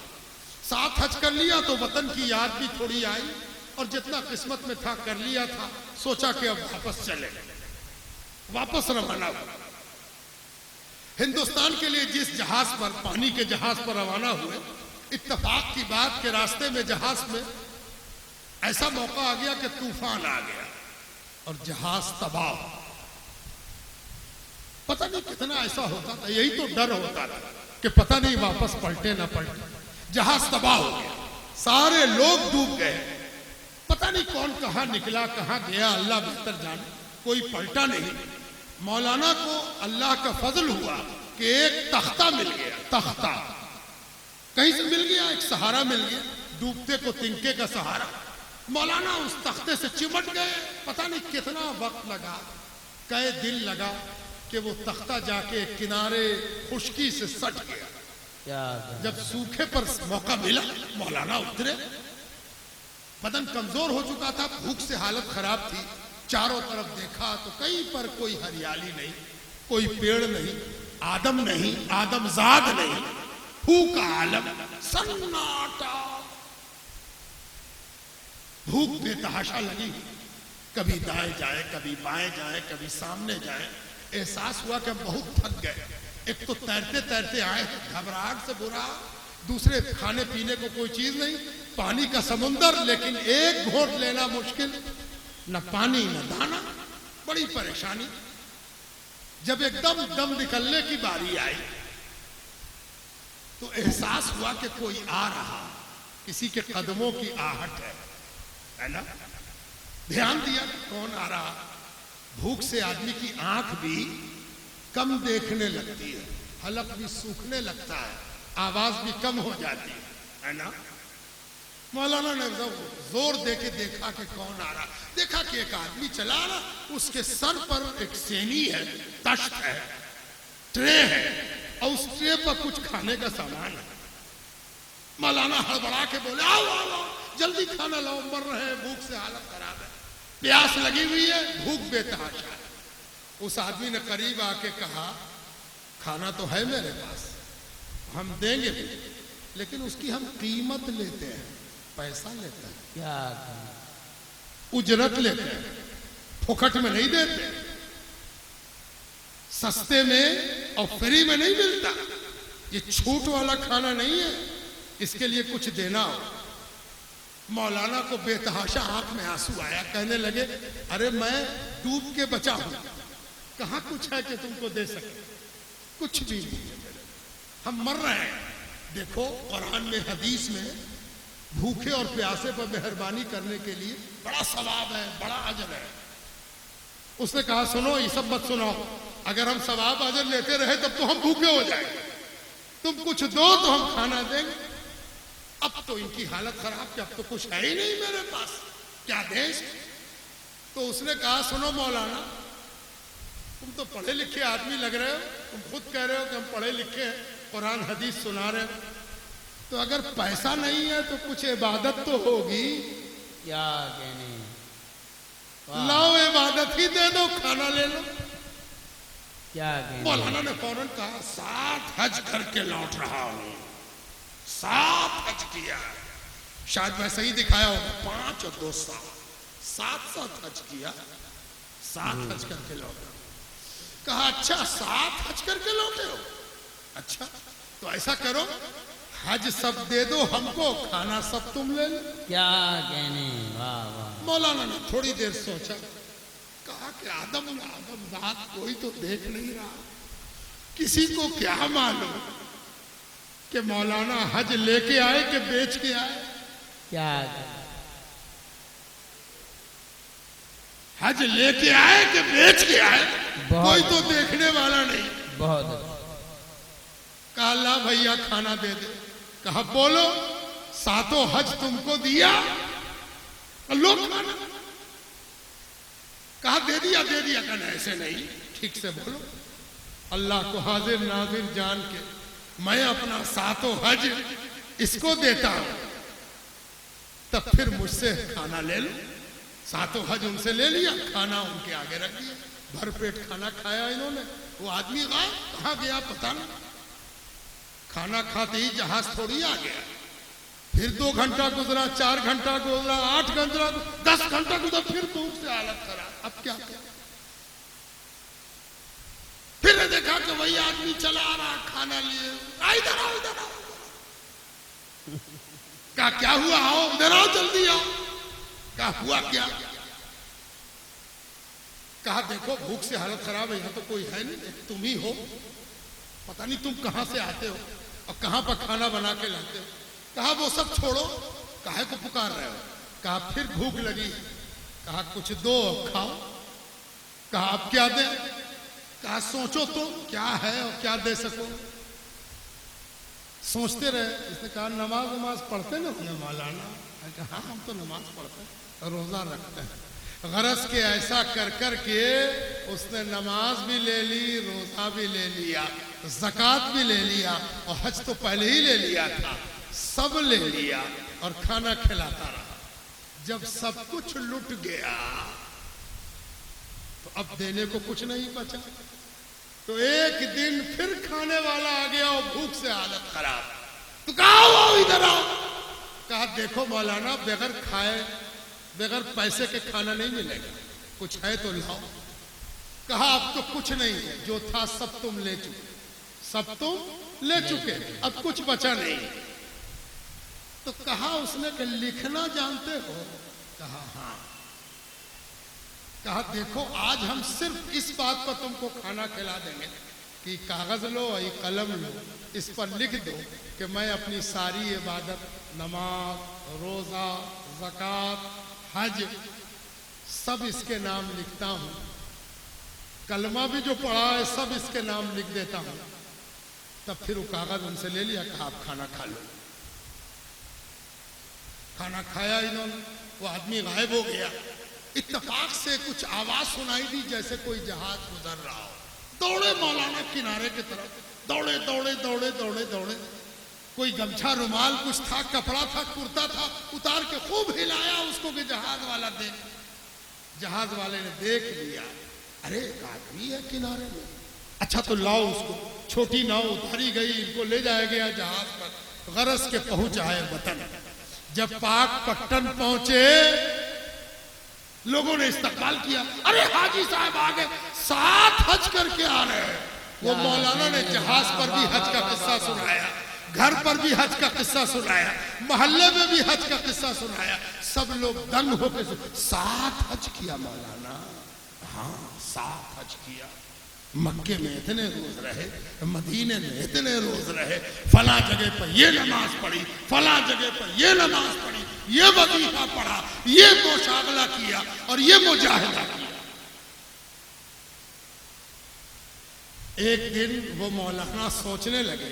7 हज कर लिया तो वतन की याद भी थोड़ी आई और जितना किस्मत में था कर लिया था। सोचा कि अब वापस चले, वापस रवाना हुआ। हिंदुस्तान के लिए जिस जहाज पर, पानी के जहाज पर रवाना हुए, इत्तेफाक की बात के रास्ते में जहाज में ऐसा मौका आ गया कि तूफान आ गया और जहाज तबाह। पता नहीं कितना ऐसा होता था, यही तो डर होता था कि पता नहीं वापस पलटे ना पलटे। जहाज तबाह हो गया, सारे लोग डूब गए। पता नहीं कौन कहां निकला कहां गया, अल्लाह बेहतर जाने। कोई पलटा नहीं। मौलाना को अल्लाह का फजल हुआ कि एक तख्ता मिल गया। तख्ता कहीं से मिल गया, एक सहारा मिल गया, डूबते को तिनके का सहारा। मौलाना उस तख्ते से चिमट गए। पता नहीं कितना वक्त लगा, कई दिन लगा कि वो तख्ता जाके किनारे खुश्की से सट गया। जब सूखे पर मौका मिला, मौलाना उतरे। बदन कमजोर हो चुका था, भूख से हालत खराब थी। चारों तरफ देखा तो कहीं पर कोई हरियाली नहीं, कोई पेड़ नहीं, आदम नहीं, आदमजाद नहीं, भूख का आलम, सन्नाटा। भूख बेतहाशा लगी, कभी दाएं जाए, कभी बाएं जाए, कभी सामने जाए। एहसास हुआ कि हम बहुत थक गए। एक तो तैरते तैरते आए, घबराहट से बुरा, दूसरे खाने पीने को कोई चीज नहीं, पानी का समुंदर, लेकिन एक घोंट लेना मुश्किल, न पानी न दाना, बड़ी परेशानी। जब एकदम दम निकलने की बारी आई तो एहसास हुआ कि कोई आ रहा, किसी के कदमों की आहट है ना? ध्यान दिया कौन आ रहा। भूख से आदमी की आंख भी कम देखने लगती है, हलक भी सूखने लगता है, आवाज भी कम हो जाती है ना? मौलाना ने जोर दे के देखा कि कौन आ रहा। देखा कि एक आदमी चला रहा, उसके सर पर एक सेनी है, तश्त है, ट्रे है और उस ट्रे पर कुछ खाने का सामान है। मौलाना हड़बड़ा के बोले, आओ आओ आओ, जल्दी खाना लाओ, मर रहे हैं, भूख से हालत खराब है, प्यास लगी हुई है, भूख बेतहाशा है। उस आदमी ने करीब आके कहा, खाना तो है मेरे पास, हम देंगे भी, लेकिन उसकी हम कीमत लेते हैं, पैसा लेते हैं, क्या उजरत लेते हैं, फुकट में नहीं देते, सस्ते में और फ्री में नहीं मिलता। ये छूट वाला खाना नहीं है, इसके लिए कुछ देना हो। मौलाना को बेतहाशा आंख में आंसू आया, कहने लगे, अरे मैं डूब के बचा हूं, कहां कुछ है कि तुमको दे सके, कुछ भी नहीं है मेरे, हम मर रहे हैं। देखो कुरान में, हदीस में भूखे और प्यासे पर मेहरबानी करने के लिए बड़ा सवाब है, बड़ा अजर है। उसने कहा, सुनो ये सब मत सुनाओ, अगर हम सवाब अजर लेते रहे तब तो हम भूखे हो जाएंगे, तुम कुछ दो तो हम खाना देंगे। अब तो इनकी हालत खराब कि अब तो कुछ है ही नहीं मेरे पास, क्या देश। तो उसने कहा सुनो मौलाना, तुम तो पढ़े लिखे आदमी लग रहे हो, तुम खुद कह रहे हो कि हम पढ़े लिखे हैं, कुरान हदीस सुना रहे हो, तो अगर पैसा नहीं है तो कुछ इबादत तो होगी। क्या कहने, लाओ इबादत ही दे दो, खाना ले लो। क्या कहने। मौलाना ने फौरन कहा 7 हज करके लौट रहा हूं, 7 हज किया, शायद मैं सही दिखाया होगा, 5 और 2 7 हज किया, 7 हज करके लौटे। कहा अच्छा 7 हज करके लौटे हो, अच्छा तो ऐसा करो हज सब दे दो हमको, खाना सब तुम ले लो। क्या कहने, वाह वाह। मौलाना ने थोड़ी देर सोचा, कहा कि आदम बात कोई तो देख नहीं रहा, किसी को क्या मालूम कि मौलाना हज लेके आए कि बेच के आए। क्या कहने। हज लेके आए कि बेच के आए, कोई तो देखने वाला नहीं। बहुत अच्छा। कहा ला भैया खाना दे दे। कहा बोलो 7 हज तुमको दिया, लो खाना। कहा दे दिया दे दिया। कहना ऐसे नहीं, ठीक से बोलो। अल्लाह को हाजिर नाजिर जान के मैं अपना 7 हज इसको देता हूं, तब फिर मुझसे खाना ले लो। 7 हज उनसे ले लिया, खाना उनके आगे रख दिया, भरपेट खाना खाया इन्होंने। वो आदमी कहाँ गया पता नहीं, खाना खाते ही जहाज थोड़ी आ गया। फिर 2 घंटा गुजरा, 4 घंटा गुजरा, 8 घंटा, 10 घंटा गुजरा, फिर भूख से हालत खराब। अब क्या किया, फिर देखा कि वही आदमी चला आ रहा, खाना लिए, इधर आओ इधर आओ। कहा क्या हुआ, आओ इधर आओ जल्दी आओ। कहा हुआ क्या। कहा देखो भूख से हालत खराब है, यहां तो कोई है नहीं, तुम ही हो, पता नहीं तुम कहां से आते हो और कहां पर खाना बना के लाते हो। कहा वो सब छोड़ो, काहे को पुकार रहे हो। कहा फिर भूख लगी, कहा कुछ दो खाओ। कहा अब क्या दे। कहा सोचो तो क्या है और क्या दे सको। सोचते रहे। इसने कहा नमाज नमाज पढ़ते ना होंगे मौलाना। हाँ हम तो नमाज पढ़ते हैं, रोजा रखते हैं। गरज के ऐसा कर कर के उसने नमाज भी ले ली, रोजा भी ले लिया, ज़कात भी ले लिया और हज तो पहले ही ले लिया था, सब ले लिया और खाना खिलाता रहा। जब सब कुछ लुट गया तो अब देने को कुछ नहीं बचा। तो एक दिन फिर खाने वाला आ गया और भूख से हालत खराब। तो कहा आओ इधर आओ। कहा देखो मौलाना बगैर खाए बगैर पैसे के खाना नहीं मिलेगा, कुछ है तो लाओ। कहा अब तो कुछ नहीं है, जो था सब तुम ले चुके, सब तुम ले चुके, अब कुछ बचा नहीं। तो कहा उसने कि लिखना जानते हो। कहा हाँ। कहा देखो आज हम सिर्फ इस बात पर तुमको खाना खिला देंगे कि कागज लो और कलम लो, इस पर लिख दो कि मैं अपनी सारी इबादत, नमाज, रोजा, ज़कात, हज सब इसके नाम लिखता हूं, कलमा भी जो पढ़ा है सब इसके नाम लिख देता हूं। तब फिर वो कागज उनसे ले लिया, कहा आप खाना खा लो। खाना खाया इन्होंने, वो आदमी गायब हो गया। इत्तेफाक से कुछ आवाज सुनाई दी जैसे कोई जहाज गुजर रहा हो। दौड़े मौलाना किनारे की तरफ, दौड़े दौड़े दौड़े दौड़े दौड़े। कोई गमछा रुमाल कुछ था, कपड़ा था, कुर्ता था, उतार के खूब हिलाया उसको कि जहाज वाला देख। जहाज वाले ने देख लिया, अरे एक आदमी है किनारे में, अच्छा तो लाओ उसको। छोटी नाव उतारी गई, इनको ले जाया गया जहाज पर। गरज के पहुंच आए वतन। जब पाक पट्टन पहुंचे लोगों ने इस्तकबाल किया, अरे हाजी साहब आ गए, 7 हज करके आ रहे हैं। वो मौलाना ने जहाज पर भी हज का किस्सा सुनाया, घर पर भी हज का किस्सा सुनाया, मोहल्ले में भी हज का किस्सा सुनाया। सब लोग दंग होकर 7 हज किया मौलाना। हाँ 7 हज किया। मक्के में इतने रोज रहे, मदीने में इतने रोज रहे, फला जगह पर ये नमाज पढ़ी, फला जगह पर ये नमाज पढ़ी, ये वजीफा पढ़ा, ये मुशागला किया और ये मुजाहिदा किया। एक दिन वो मौलाना सोचने लगे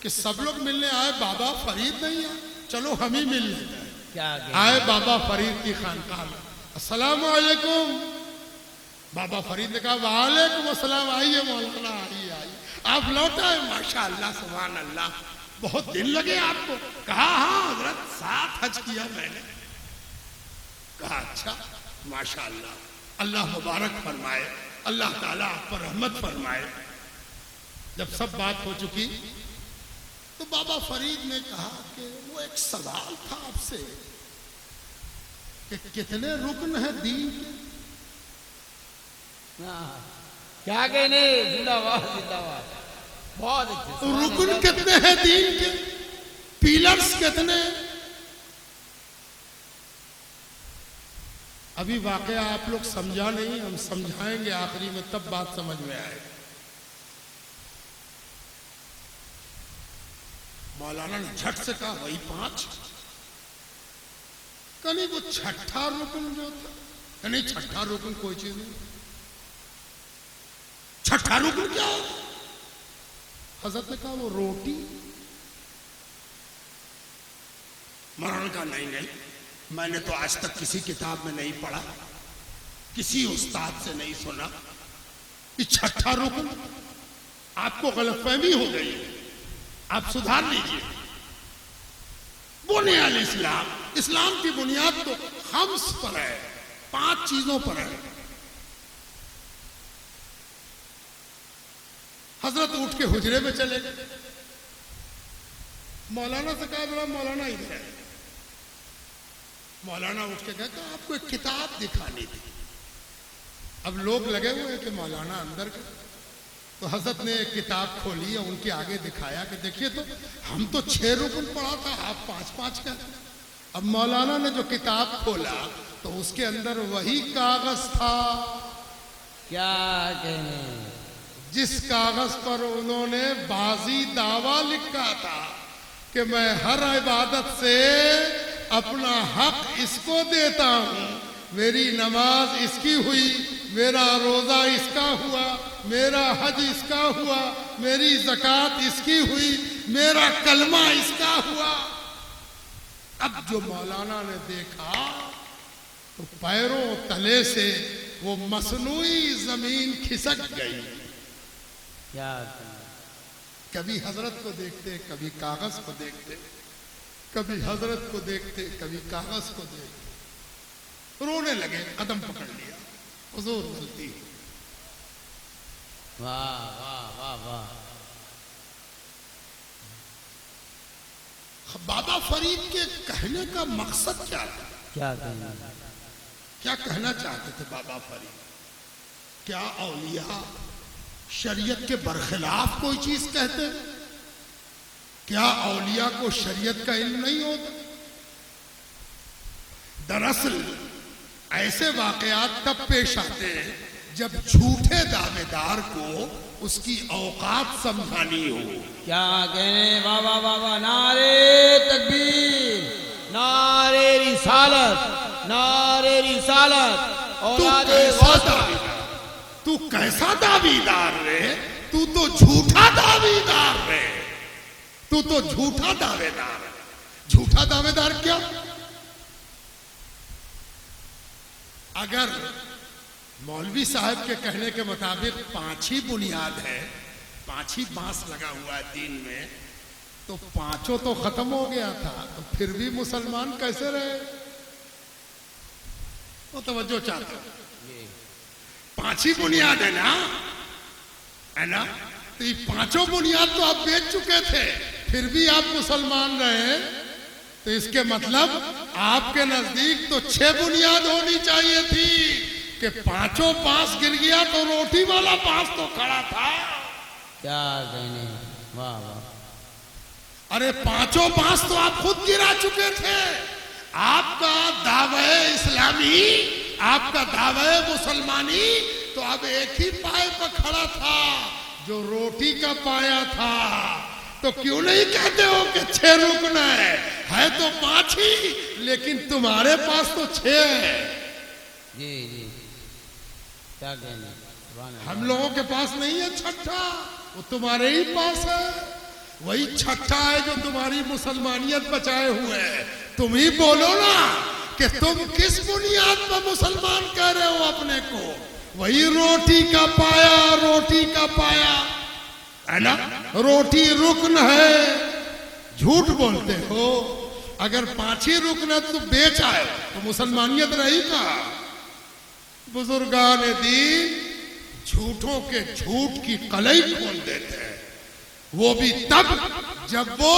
कि सब लोग मिलने आए, बाबा फरीद नहीं आए, चलो हम ही मिल लेते हैं। क्या आए बाबा फरीद की खानकाह में, अस्सलाम वालेकुम। बाबा फरीद ने कहा वालेकुम अस्सलाम, आइए मौलाना आइए आइए, आप लौटा है, माशाअल्लाह सुभान अल्लाह, बहुत दिन लगे आपको। कहा हाँ हजरत 7 हज किया मैंने। कहा अच्छा माशाअल्लाह, अल्लाह मुबारक फरमाए, अल्लाह ताला आप पर रहमत फरमाए। जब सब बात हो चुकी तो बाबा फरीद ने कहा कि वो एक सवाल था आपसे कि कितने रुकन है दीन के? क्या कहने, जिंदाबाद जिंदाबाद, बहुत अच्छे। रुकन कितने हैं दीन के? पिलर्स कितने? अभी वाकया आप लोग समझा नहीं, हम समझाएंगे आखिरी में, तब बात समझ में आएगी। मौलाना ने झट से कहा वही 5। कहीं वो छठा रुकन जो था, नहीं छठा रुकन कोई चीज नहीं। छठा रुकन क्या हो? हजरत ने कहा वो रोटी। मौलाना कहा नहीं नहीं, मैंने तो आज तक किसी किताब में नहीं पढ़ा, किसी उस्ताद से नहीं सुना। ये छठा रुकन, आपको गलतफहमी हो गई, आप सुधार लीजिए। बुनियाद इस्लाम, इस्लाम की बुनियाद तो खम्स पर है, 5 चीजों पर है। हजरत उठ के हुजरे में चले गए। मौलाना से कहा बड़ा मौलाना इधर है। मौलाना उठ के कहा आपको एक किताब दिखानी थी। अब लोग लगे हुए हैं कि मौलाना अंदर गए, तो हजरत ने एक किताब खोली और उनके आगे दिखाया कि देखिए, तो हम तो 6 रुकन पढ़ा था, आप 5-5 का। अब मौलाना ने जो किताब खोला तो उसके अंदर वही कागज था। क्या कहने, जिस कागज पर उन्होंने बाजी दावा लिखा था कि मैं हर इबादत से अपना हक इसको देता हूं, मेरी नमाज इसकी हुई, मेरा रोजा इसका हुआ, मेरा हज इसका हुआ, मेरी ज़कात इसकी हुई, मेरा कलमा इसका हुआ। अब जो मौलाना ने देखा तो पैरों तले से वो मसनूई जमीन खिसक गई। क्या कभी हजरत को देखते, कभी कागज को देखते, कभी हजरत को देखते, कभी कागज को देखते, रोने लगे, कदम पकड़ लिया, हुजूर गलती। वाह वाह वाह वाह। बाबा फरीद के कहने का मकसद क्या था? क्या कहना, क्या कहना चाहते थे बाबा फरीद? क्या औलिया शरीयत के बरखिलाफ कोई चीज कहते? क्या औलिया को शरीयत का इल्म नहीं होता? दरअसल ऐसे वाकयात तब पेश आते हैं जब झूठे दावेदार को उसकी औकात समझानी हो। क्या कहने, वाह वाह वाह वाह, नारे तकबीर, नारे रिसालत, नारे रिसालत। तू कैसा दावीदार रे? तू तो झूठा दावीदार रे, तू तो झूठा दावेदार है। झूठा दावेदार क्या? अगर मौलवी साहब के कहने के मुताबिक 5 ही बुनियाद है, 5 ही बांस लगा हुआ है दीन में, तो 5 तो खत्म हो गया था, तो फिर भी मुसलमान कैसे रहे? वो तवज्जो चाहते हो? 5 ही बुनियाद है ना? तो ये 5 बुनियाद तो आप बेच चुके थे, फिर भी आप मुसलमान रहे, तो इसके मतलब आपके नजदीक तो 6 बुनियाद होनी चाहिए थी कि 5 बांस गिर गया तो रोटी वाला बांस तो खड़ा था। क्या कहने, वाह वाह। अरे 5 बांस तो आप खुद गिरा चुके थे। आपका दावे इस्लामी, आपका दावे मुसलमानी तो अब एक ही पाए पर खड़ा था जो रोटी का पाया था। तो क्यों नहीं कहते हो कि 6 रुकन है तो 5 ही, लेकिन तुम्हारे पास तो 6 है। जी जी, क्या कहने, हम लोगों के पास नहीं है छठा, वो तुम्हारे ही पास है। वही छठा है जो तुम्हारी मुसलमानियत बचाए हुए है। तुम ही बोलो ना कि तुम किस बुनियाद पर मुसलमान कह रहे हो अपने को। वही रोटी का पाया, रोटी का पाया है ना, रोटी रुकन है, झूठ बोलते हो। अगर 5 ही रुकन तो बेच आए तो मुसलमानियत रही कहा। बुजुर्गान दीन झूठों के झूठ की कलई खोल देते हैं, वो भी तब जब वो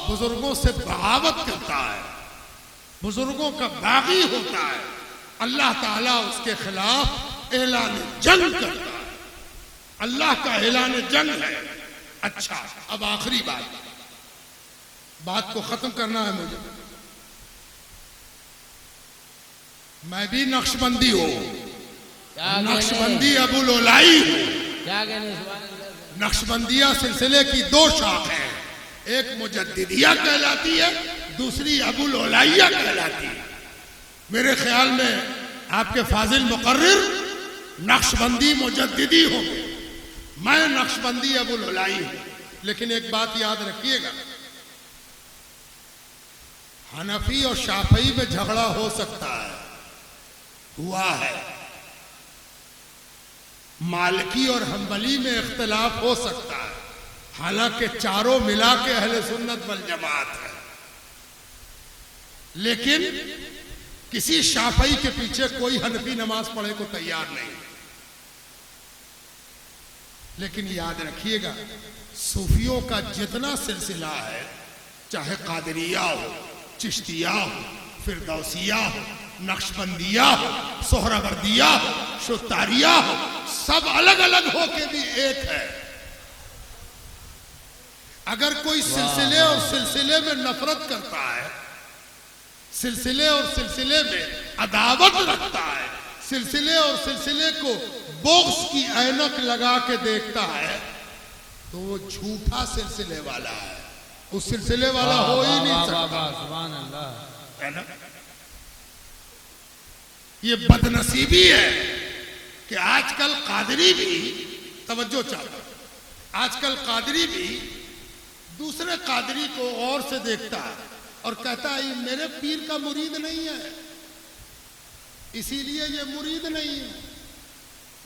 बुजुर्गों से बगावत करता है, बुजुर्गों का बागी होता है। अल्लाह ताला उसके खिलाफ ऐलान जंग करता है। अल्लाह का ऐलान जंग है। अच्छा, अब आखिरी बात को खत्म करना है मुझे। मैं भी नक्शबंदी हूं, नक्शबंदी अबुल ओलाई हूं। क्या कहने सुभान अल्लाह। नक्शबंदिया सिलसिले की 2 शाख हैं, एक मुजद्दिदिया कहलाती है, दूसरी अबुल ओलाइया कहलाती है। मेरे ख्याल में आपके फाजिल मुकर्रिर नक्शबंदी मुजद्दिदी होंगे, मैं नक्शबंदी अबुल ओलाई हूं। लेकिन एक बात याद रखिएगा, हनफी और शाफई में झगड़ा हो सकता है, हुआ है। मालिकी और हम्बली में इख्तिलाफ हो सकता है, हालांकि चारों मिला के अहले सुन्नत वल जमात है। लेकिन किसी शाफई के पीछे कोई हनफी नमाज पढ़े को तैयार नहीं। लेकिन याद रखिएगा, सूफियों का जितना सिलसिला है, चाहे कादरिया हो, चिश्तिया हो, फिरदौसिया हो, नक्शबंदिया हो, सोहरावर्दिया हो, शुतारिया हो, सब अलग अलग हो के भी एक है। अगर कोई सिलसिले और सिलसिले में नफरत करता है, सिलसिले और सिलसिले में अदावत रखता है, सिलसिले और सिलसिले को बोक्स की ऐनक लगा के देखता है, तो वो झूठा सिलसिले वाला है। उस सिलसिले वाला हो ही नहीं सकता। सुभान अल्लाह। है ना? ये बदनसीबी है कि आजकल कादरी भी, तवज्जो चाहता, आजकल कादरी भी दूसरे कादरी को और से देखता है और कहता है ये मेरे पीर का मुरीद नहीं है, इसीलिए ये मुरीद नहीं है,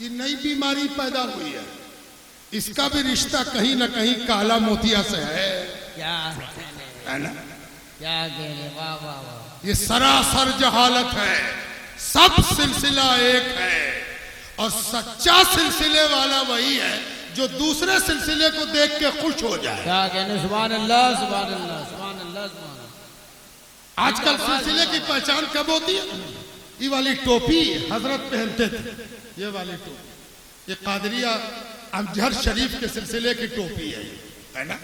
ये नई बीमारी पैदा हुई है, इसका भी रिश्ता कहीं ना कहीं काला मोतिया से है। क्या है ना? क्या कहने, वाह वाह वाह। ये सरासर जहालत है। सब सिलसिला एक है और सच्चा सिलसिले वाला वही है जो दूसरे सिलसिले को देख के खुश हो जाए। क्या कहने, सुभान अल्लाह सुभान अल्लाह सुभान अल्लाह सुभान अल्लाह। आजकल सिलसिले की पहचान कब होती है? ये वाली टोपी हजरत पहनते थे, ये वाली टोपी, ये कादरिया अमजहर शरीफ के सिलसिले की टोपी है ना?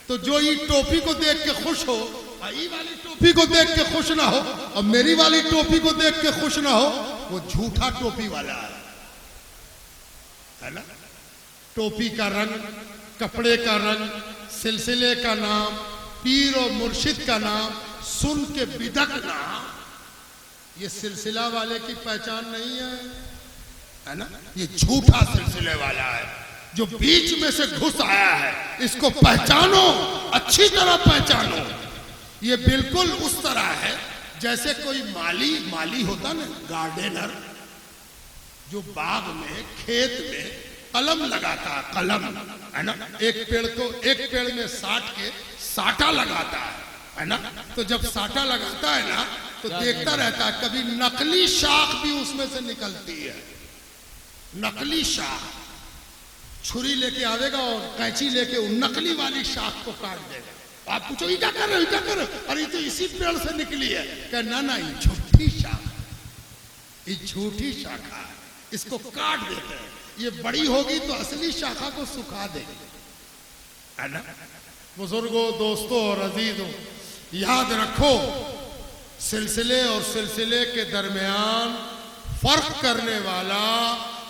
तो जो ये टोपी को देख के खुश हो, ये वाली टोपी को देख के खुश ना हो और मेरी वाली टोपी को देख के खुश ना हो, वो झूठा टोपी वाला है ना? टोपी का रंग, कपड़े का रंग, सिलसिले का नाम, पीर और मुर्शिद का नाम सुन के बिदकना, ये सिलसिला वाले की पहचान नहीं है ना? ये झूठा सिलसिले वाला है जो बीच में से घुस आया है। इसको पहचानो, अच्छी तरह पहचानो। ये बिल्कुल उस तरह है जैसे कोई माली होता ना, गार्डनर, जो बाग में, खेत में कलम लगाता है, कलम, है ना? एक पेड़ में साट के साटा लगाता है ना? तो जब साटा लगाता है ना, तो देखता रहता है, कभी नकली शाख भी उसमें से निकलती है। नकली शाख, छुरी लेके आवेगा और कैंची लेके उन नकली वाली शाख को काट देगा। आप पूछो ये क्या कर रहे हो, क्या कर रहे हो? अरे तो इसी पेड़ से निकली है। क्या ना, ये झूठी शाख, ये झूठी शाखा है, इसको काट देते हैं। ये बड़ी होगी तो असली शाखा को सुखा देगी, है ना? बुजुर्गों, दोस्तों और अजीजों, याद रखो, सिलसिले और सिलसिले के दरमियान फर्क करने वाला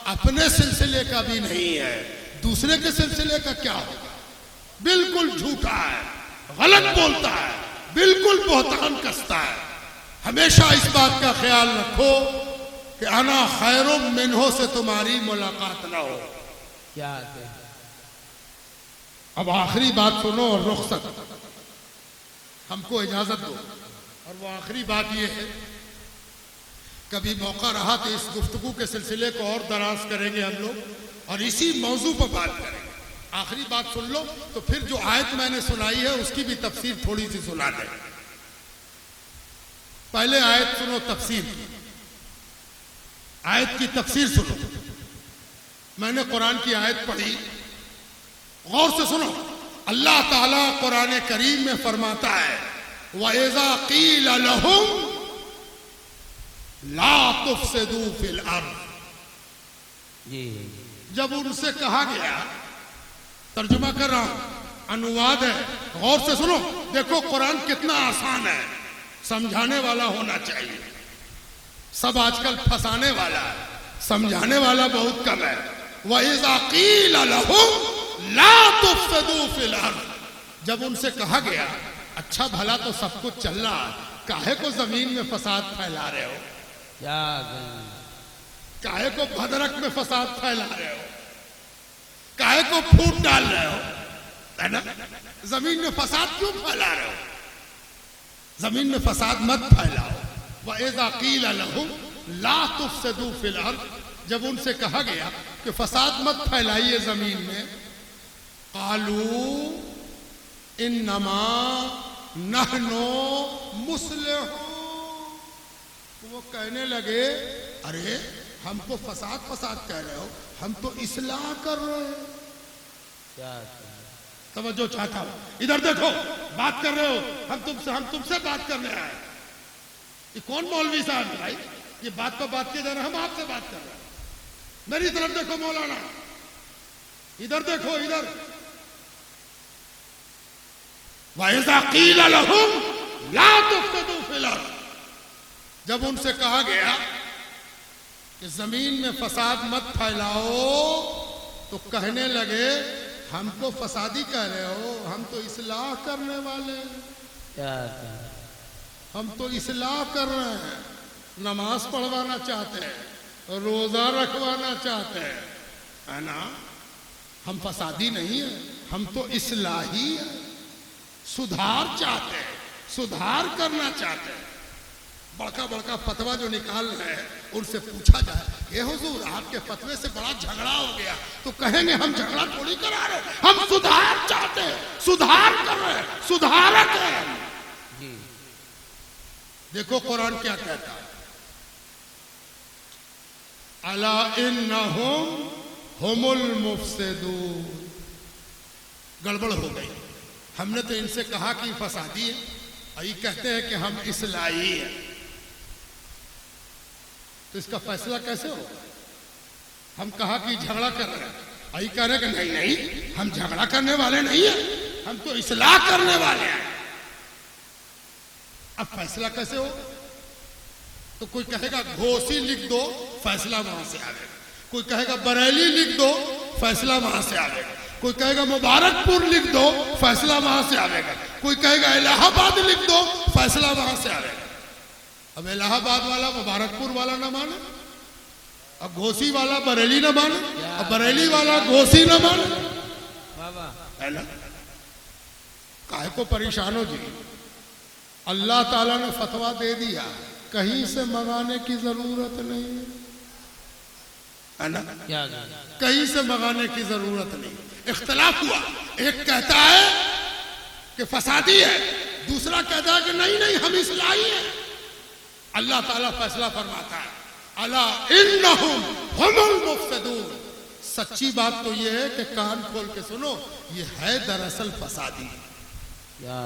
अपने सिलसिले का भी नहीं है, दूसरे के सिलसिले का क्या होगा? बिल्कुल झूठा है, गलत बोलता है, बिल्कुल बोहतान कसता है। हमेशा इस बात का ख्याल रखो कि अना खैरुम मिन्हो से तुम्हारी मुलाकात ना हो। क्या कहने, अब आखिरी बात सुनो और रुखसत, हमको इजाजत दो। और वो आखिरी बात ये है, कभी मौका रहा तो इस गुफ्तगू के सिलसिले को और दराज करेंगे हम लोग और इसी मौजू पर बात करेंगे। आखिरी बात सुन लो, तो फिर जो आयत मैंने सुनाई है उसकी भी तफसीर थोड़ी सी सुना दें। पहले आयत सुनो, तफसीर की, आयत की तफसीर सुनो। मैंने कुरान की आयत पढ़ी, गौर से सुनो। अल्लाह ताला कुरान करीम में फरमाता है, वइज़ा क़ील लहुम ला तुफ़सिदू फिल अर्ज़। जी जब उनसे कहा गया, तर्जुमा कर रहा हूं, अनुवाद है, गौर से सुनो। देखो कुरान कितना आसान है, समझाने वाला होना चाहिए। सब आजकल फंसाने वाला है, समझाने वाला बहुत कम है। वइज़ा क़ील लहुम ला तुफ़सिदू फिल अर्ज़। जब उनसे कहा गया, अच्छा भला तो सब कुछ चल रहा है, काहे को जमीन में फसाद फैला रहे हो, क्या काहे को भद्रक में फसाद फैला रहे हो, काहे को फूट डाल रहे हो, है ना? जमीन में फसाद क्यों फैला रहे हो? जमीन में फसाद मत फैलाओ। वइज़ा क़ील लहुम ला तुफ़सिदू फिल अर्ज़। जब उनसे कहा गया कि फसाद मत फैलाइए जमीन में, क़ालू इन्नमा नहनु मुस्लिहून। वो कहने लगे, अरे हमको फसाद फसाद कह रहे हो, हम तो इस्लाह कर रहे हैं। क्या तवज्जो चाहता हूं, इधर देखो, बात कर रहे हो, हम तुमसे बात करने आए। ये कौन मौलवी साहब है भाई, ये बात पर बात किए जा रहे हैं, हम आपसे बात कर रहे हैं। मेरी तरफ देखो मौलाना, इधर देखो, इधर। वइज़ा क़ील लहुम ला तुफ़सिदू फिल अर्ज़। जब उनसे कहा गया कि जमीन में फसाद मत फैलाओ, तो कहने लगे, हमको फसादी कह रहे हो, हम तो इस्लाह करने वाले हैं, क्या हम तो इस्लाह कर रहे हैं, नमाज पढ़वाना चाहते हैं, रोजा रखवाना चाहते हैं, है ना? हम फसादी नहीं है, हम तो इस्लाही है, सुधार चाहते हैं, सुधार करना चाहते हैं। बड़का बड़का फतवा जो निकाल रहे हैं, उनसे पूछा जाए, ये हुजूर आपके फतवे से बड़ा झगड़ा हो गया, तो कहेंगे हम झगड़ा थोड़ी करा रहे, हम सुधार चाहते हैं, सुधार कर रहे हैं, सुधारक हैं। जी देखो कुरान क्या कहता है, अला इन्नहुम हुमुल मुफ्सिदून। गड़बड़ हो गई, हमने तो इनसे कहा कि फसादी है, और ये कहते हैं कि हम इस्लाही हैं, तो इसका फैसला कैसे हो? हम कहा कि झगड़ा कर रहे हैं, और ये कह रहे हैं कि नहीं नहीं, हम झगड़ा करने वाले नहीं हैं, हम तो इस्लाह करने वाले हैं। अब फैसला कैसे हो? तो कोई कहेगा घोसी लिख दो, फैसला वहां से आएगा। कोई कहेगा बरेली लिख दो, फैसला वहां से आएगा। कोई कहेगा मुबारकपुर लिख दो, फैसला वहां से आएगा। कोई कहेगा इलाहाबाद लिख दो, फैसला वहां से आएगा। अब इलाहाबाद वाला मुबारकपुर वाला ना माने, अब घोसी वाला बरेली ना माने, अब बरेली वाला घोसी ना माने, बाबा है ना? काहे को परेशान हो जी? अल्लाह ताला ने फतवा दे दिया, कहीं से मंगाने की जरूरत नहीं है ना? क्या कहीं से मंगाने की जरूरत नहीं। इख्तलाफ हुआ, एक कहता है कि फसादी है, दूसरा कहता है कि नहीं नहीं हम इस्लाही हैं। अल्लाह ताला फैसला फरमाता है, अला इन्नहुम हुमुल मुफ्सिदून। सच्ची बात तो यह है कि कान खोल के सुनो, ये है दरअसल फसादी, क्या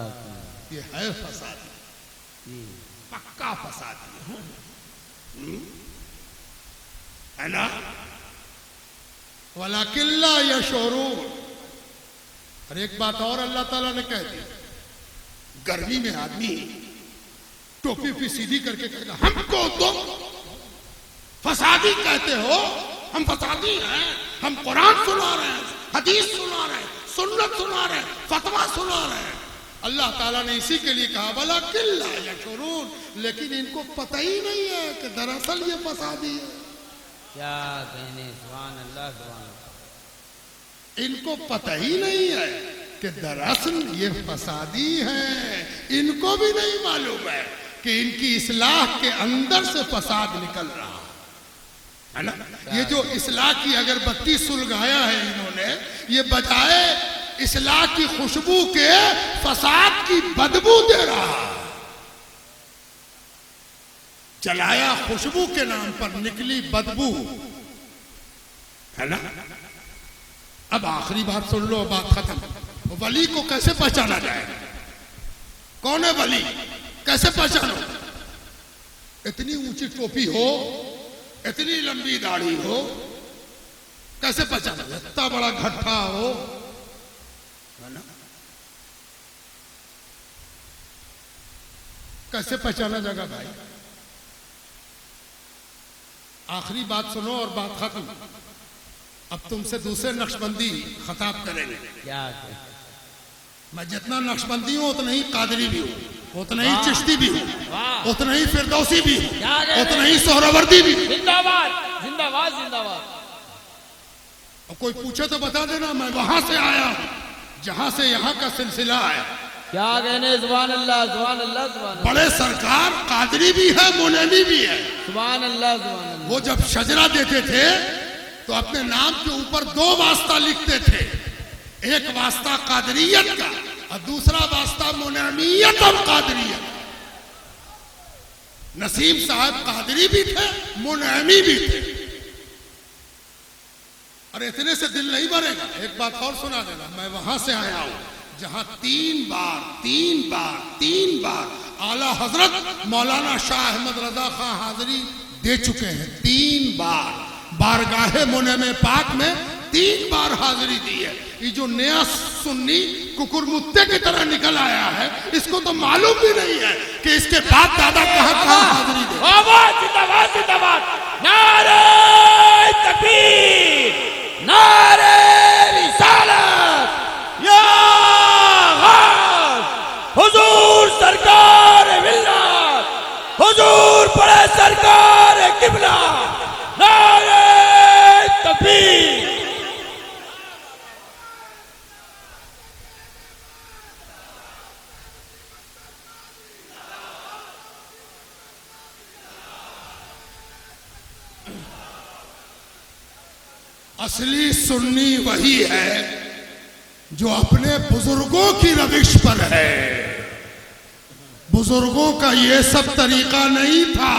ये है फसादी, जी पक्का फसादी है ना? वलाकिल्ला यशऊरून। और एक बात और अल्लाह ताला ने कह दी, गर्मी में आदमी टोपी पे सीधी करके कहेगा हमको तो फसादी कहते हो, हम फसादी हैं, हम कुरान सुना रहे हैं, हदीस सुना रहे हैं, सुन्नत सुना रहे हैं, फतवा सुना रहे हैं। अल्लाह ताला ने इसी के लिए कहा वलाकिल्ला यशऊरून, लेकिन इनको पता ही नहीं है कि दरअसल ये फसादी है। क्या कहने, सुभान अल्लाह सुभान अल्लाह। इनको पता ही नहीं है कि दरअसल ये फसादी हैं, इनको भी नहीं मालूम है कि इनकी इस्लाह के अंदर से फसाद निकल रहा है ना। ये जो इस्लाह की अगरबत्ती सुलगाया है इन्होंने, ये बजाय इस्लाह की खुशबू के फसाद की बदबू दे रहा है। जलाया खुशबू के नाम पर, निकली बदबू, है ना। अब आखिरी बात सुन लो, बात खत्म। वली को कैसे पहचाना जाए? कौन है वली? कैसे पहचानो? इतनी ऊंची टोपी हो, इतनी लंबी दाढ़ी हो, कैसे पहचाना? इतना बड़ा घट्टा हो, है ना, कैसे पहचाना जाएगा भाई? आखिरी बात सुनो और बात खत्म। अब तुमसे दूसरे नक्शबंदी खिताब करेंगे। क्या? मैं जितना नक्शबंदी हूं उतना ही कादरी भी हूं, उतना ही चिश्ती भी हूं, उतना ही फिरदौसी भी हूं, उतना ही सोहरावर्दी भी हूं। जिंदाबाद जिंदाबाद जिंदाबाद। और कोई पूछे तो बता देना मैं वहां से आया हूं जहां से यहां का सिलसिला है। क्या कहने? सुभान अल्लाह सुभान अल्लाह सुभान अल्लाह। बड़े सरकार कादरी भी है, मुनैमी भी है। सुभान अल्लाह सुभान अल्लाह। वो जब शजरा देते थे तो अपने नाम के ऊपर 2 वास्ता लिखते थे, एक वास्ता कादरियत का और दूसरा वास्ता मुनैमियत और कादरियत। नसीम साहब कादरी भी थे, मुनैमी भी थे। और इतने से दिल नहीं भरेगा, एक बात और सुना देना। मैं वहां से आया हूं जहां 3 बार आला हजरत मौलाना शाह अहमद रजा खां हाजिरी दे चुके हैं। 3 बार बारगाहे मुनैमे पाक में 3 बार हाजिरी दी है। ये जो नया सुन्नी कुकुरमुत्ते की तरह निकल आया है, इसको तो मालूम भी नहीं है कि इसके बाप दादा कहां हाजिरी दे। जिंदाबाद जिंदाबाद। नारे तकबीर, नारे रिसालत, या हुजूर सरकार मिल्लत, हुजूर बड़े सरकार किबला, नारे तकबीर। असली सुन्नी वही है जो अपने बुजुर्गों की रविश पर है। बुजुर्गों का ये सब तरीका नहीं था।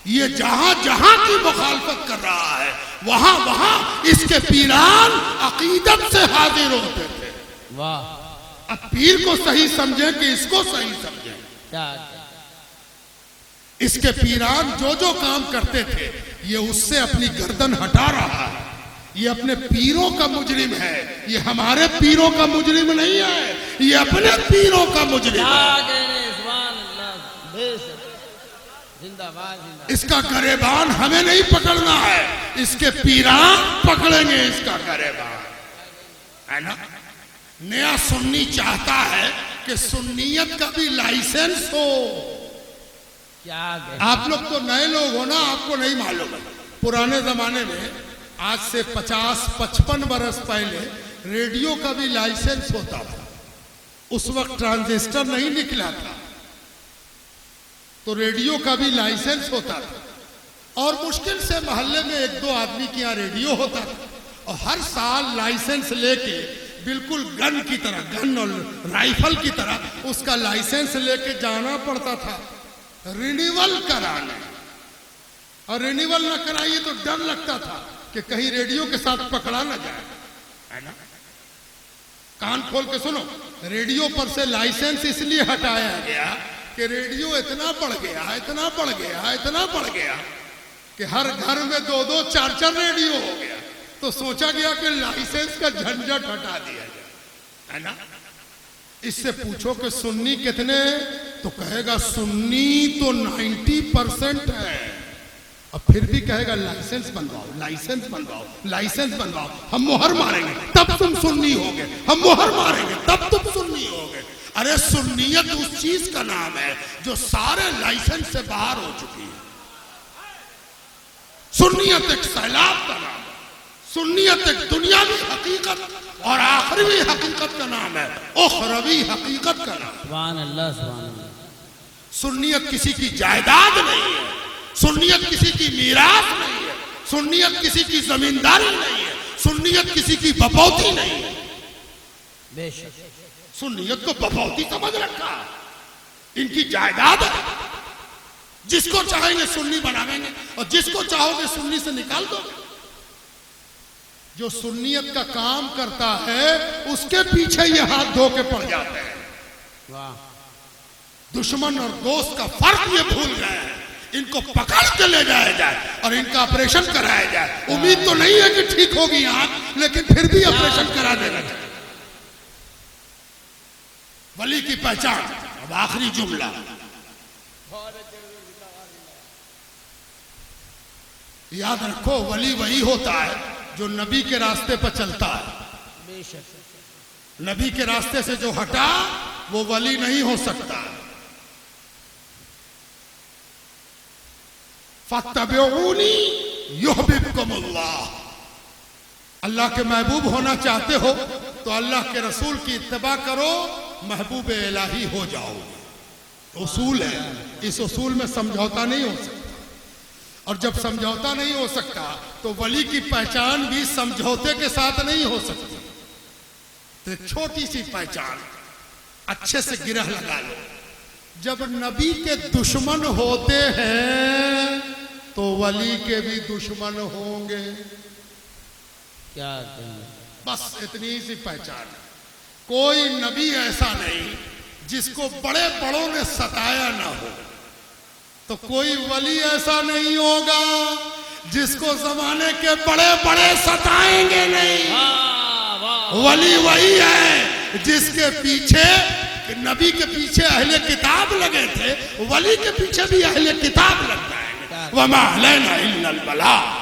ये जहां जहां की मुखालफत कर रहा है, वहां वहां इसके पीरान अकीदत से हाजिर होते थे। वाह। अब पीर को सही समझे कि इसको सही समझे? क्या? इसके पीरान जो जो काम करते थे, ये उससे अपनी गर्दन हटा रहा है। ये अपने पीरों का मुजरिम है, ये हमारे पीरों का मुजरिम नहीं है, ये अपने पीरों का मुजरिम है। जिंदाबाद जिंदाबाद। इसका गरेबान हमें नहीं पकड़ना है, इसके पीरान पकड़ेंगे इसका गरेबान, है ना। नया सुन्नी चाहता है कि सुन्नियत का भी लाइसेंस हो। क्या? आप लोग तो नए लोग हो ना, आपको नहीं मालूम है। पुराने जमाने में, आज से 50-55 बरस पहले, रेडियो का भी लाइसेंस होता था। उस वक्त ट्रांजिस्टर नहीं निकला था, तो रेडियो का भी लाइसेंस होता था। और मुश्किल से मोहल्ले में 1-2 आदमी के यहाँ रेडियो होता था, और हर साल लाइसेंस लेके, बिल्कुल गन की तरह, गन और राइफल की तरह उसका लाइसेंस लेके जाना पड़ता था रिन्यूअल कराने। और रिन्यूअल ना कराइए तो डर लगता था कि कहीं रेडियो के साथ पकड़ा ना जाए, है ना। कान खोल के सुनो, रेडियो पर से लाइसेंस इसलिए हटाया गया कि रेडियो इतना बढ़ गया कि हर घर में 2-2, 4-4 रेडियो हो गया। तो सोचा गया कि लाइसेंस का झंझट हटा दिया जाए, है ना। इससे पूछो कि सुन्नी कितने, तो कहेगा सुन्नी तो 90% है। और फिर भी कहेगा लाइसेंस बनवाओ, लाइसेंस बनवाओ, लाइसेंस बनवाओ, हम मोहर मारेंगे तब तुम सुन्नी होगे, हम मोहर मारेंगे तब तुम सुन्नी होगे। अरे सुन्नियत उस चीज का नाम है जो सारे लाइसेंस से बाहर हो चुकी है। सुन्नियत एक सैलाब का नाम है, सुन्नियत एक दुनियावी हकीकत और आखिरी हकीकत का नाम है, उखरवी हकीकत का नाम। सुभान अल्लाह, सुभान अल्लाह। सुन्नियत किसी की जायदाद नहीं है, सुन्नियत किसी की मीरास नहीं है, सुन्नियत किसी की जमींदारी नहीं है, सुन्नियत किसी की बपौती नहीं है। बेशक सुन्नियत को बपौती समझ रखा, इनकी जायदाद है। जिसको चाहेंगे सुन्नी बनावेंगे और जिसको चाहोगे सुन्नी से निकाल दो। जो सुन्नियत का काम करता है उसके पीछे ये हाथ धो के पड़ जाते हैं। वाह, दुश्मन और दोस्त का फर्क ये भूल गए हैं। इनको पकड़ के ले जाया जाए और इनका ऑपरेशन कराया जाए। उम्मीद तो नहीं है कि ठीक होगी आंख, लेकिन फिर भी ऑपरेशन करा देना चाहिए। वली की पहचान। अब आखिरी जुमला, याद रखो, वली वही होता है जो नबी के रास्ते पर चलता है। बेशक नबी के रास्ते से जो हटा वो वली नहीं हो सकता। फत्तबिऊनी युहबिबकुमुल्लाह। अल्लाह के महबूब होना चाहते हो तो अल्लाह के रसूल की इत्तबा करो, महबूब इलाही हो जाओगे। उसूल है, इस उसूल में समझौता नहीं हो सकता। और जब समझौता नहीं हो सकता तो वली की पहचान भी समझौते के साथ नहीं हो सकती। तो एक छोटी सी पहचान, अच्छे से गिरह लगा लो। जब नबी के दुश्मन होते हैं तो वली के भी दुश्मन होंगे। क्या कहें? बस इतनी सी पहचान है। कोई नबी ऐसा नहीं जिसको बड़े बड़ों ने सताया ना हो, तो कोई वली ऐसा नहीं होगा जिसको जमाने के बड़े बड़े सताएंगे नहीं। वाह, वाह। वली वही है जिसके पीछे, नबी के पीछे अहले किताब लगे थे, वली के पीछे भी अहले किताब लगता है। वमा अलैना इल्लल बलाग।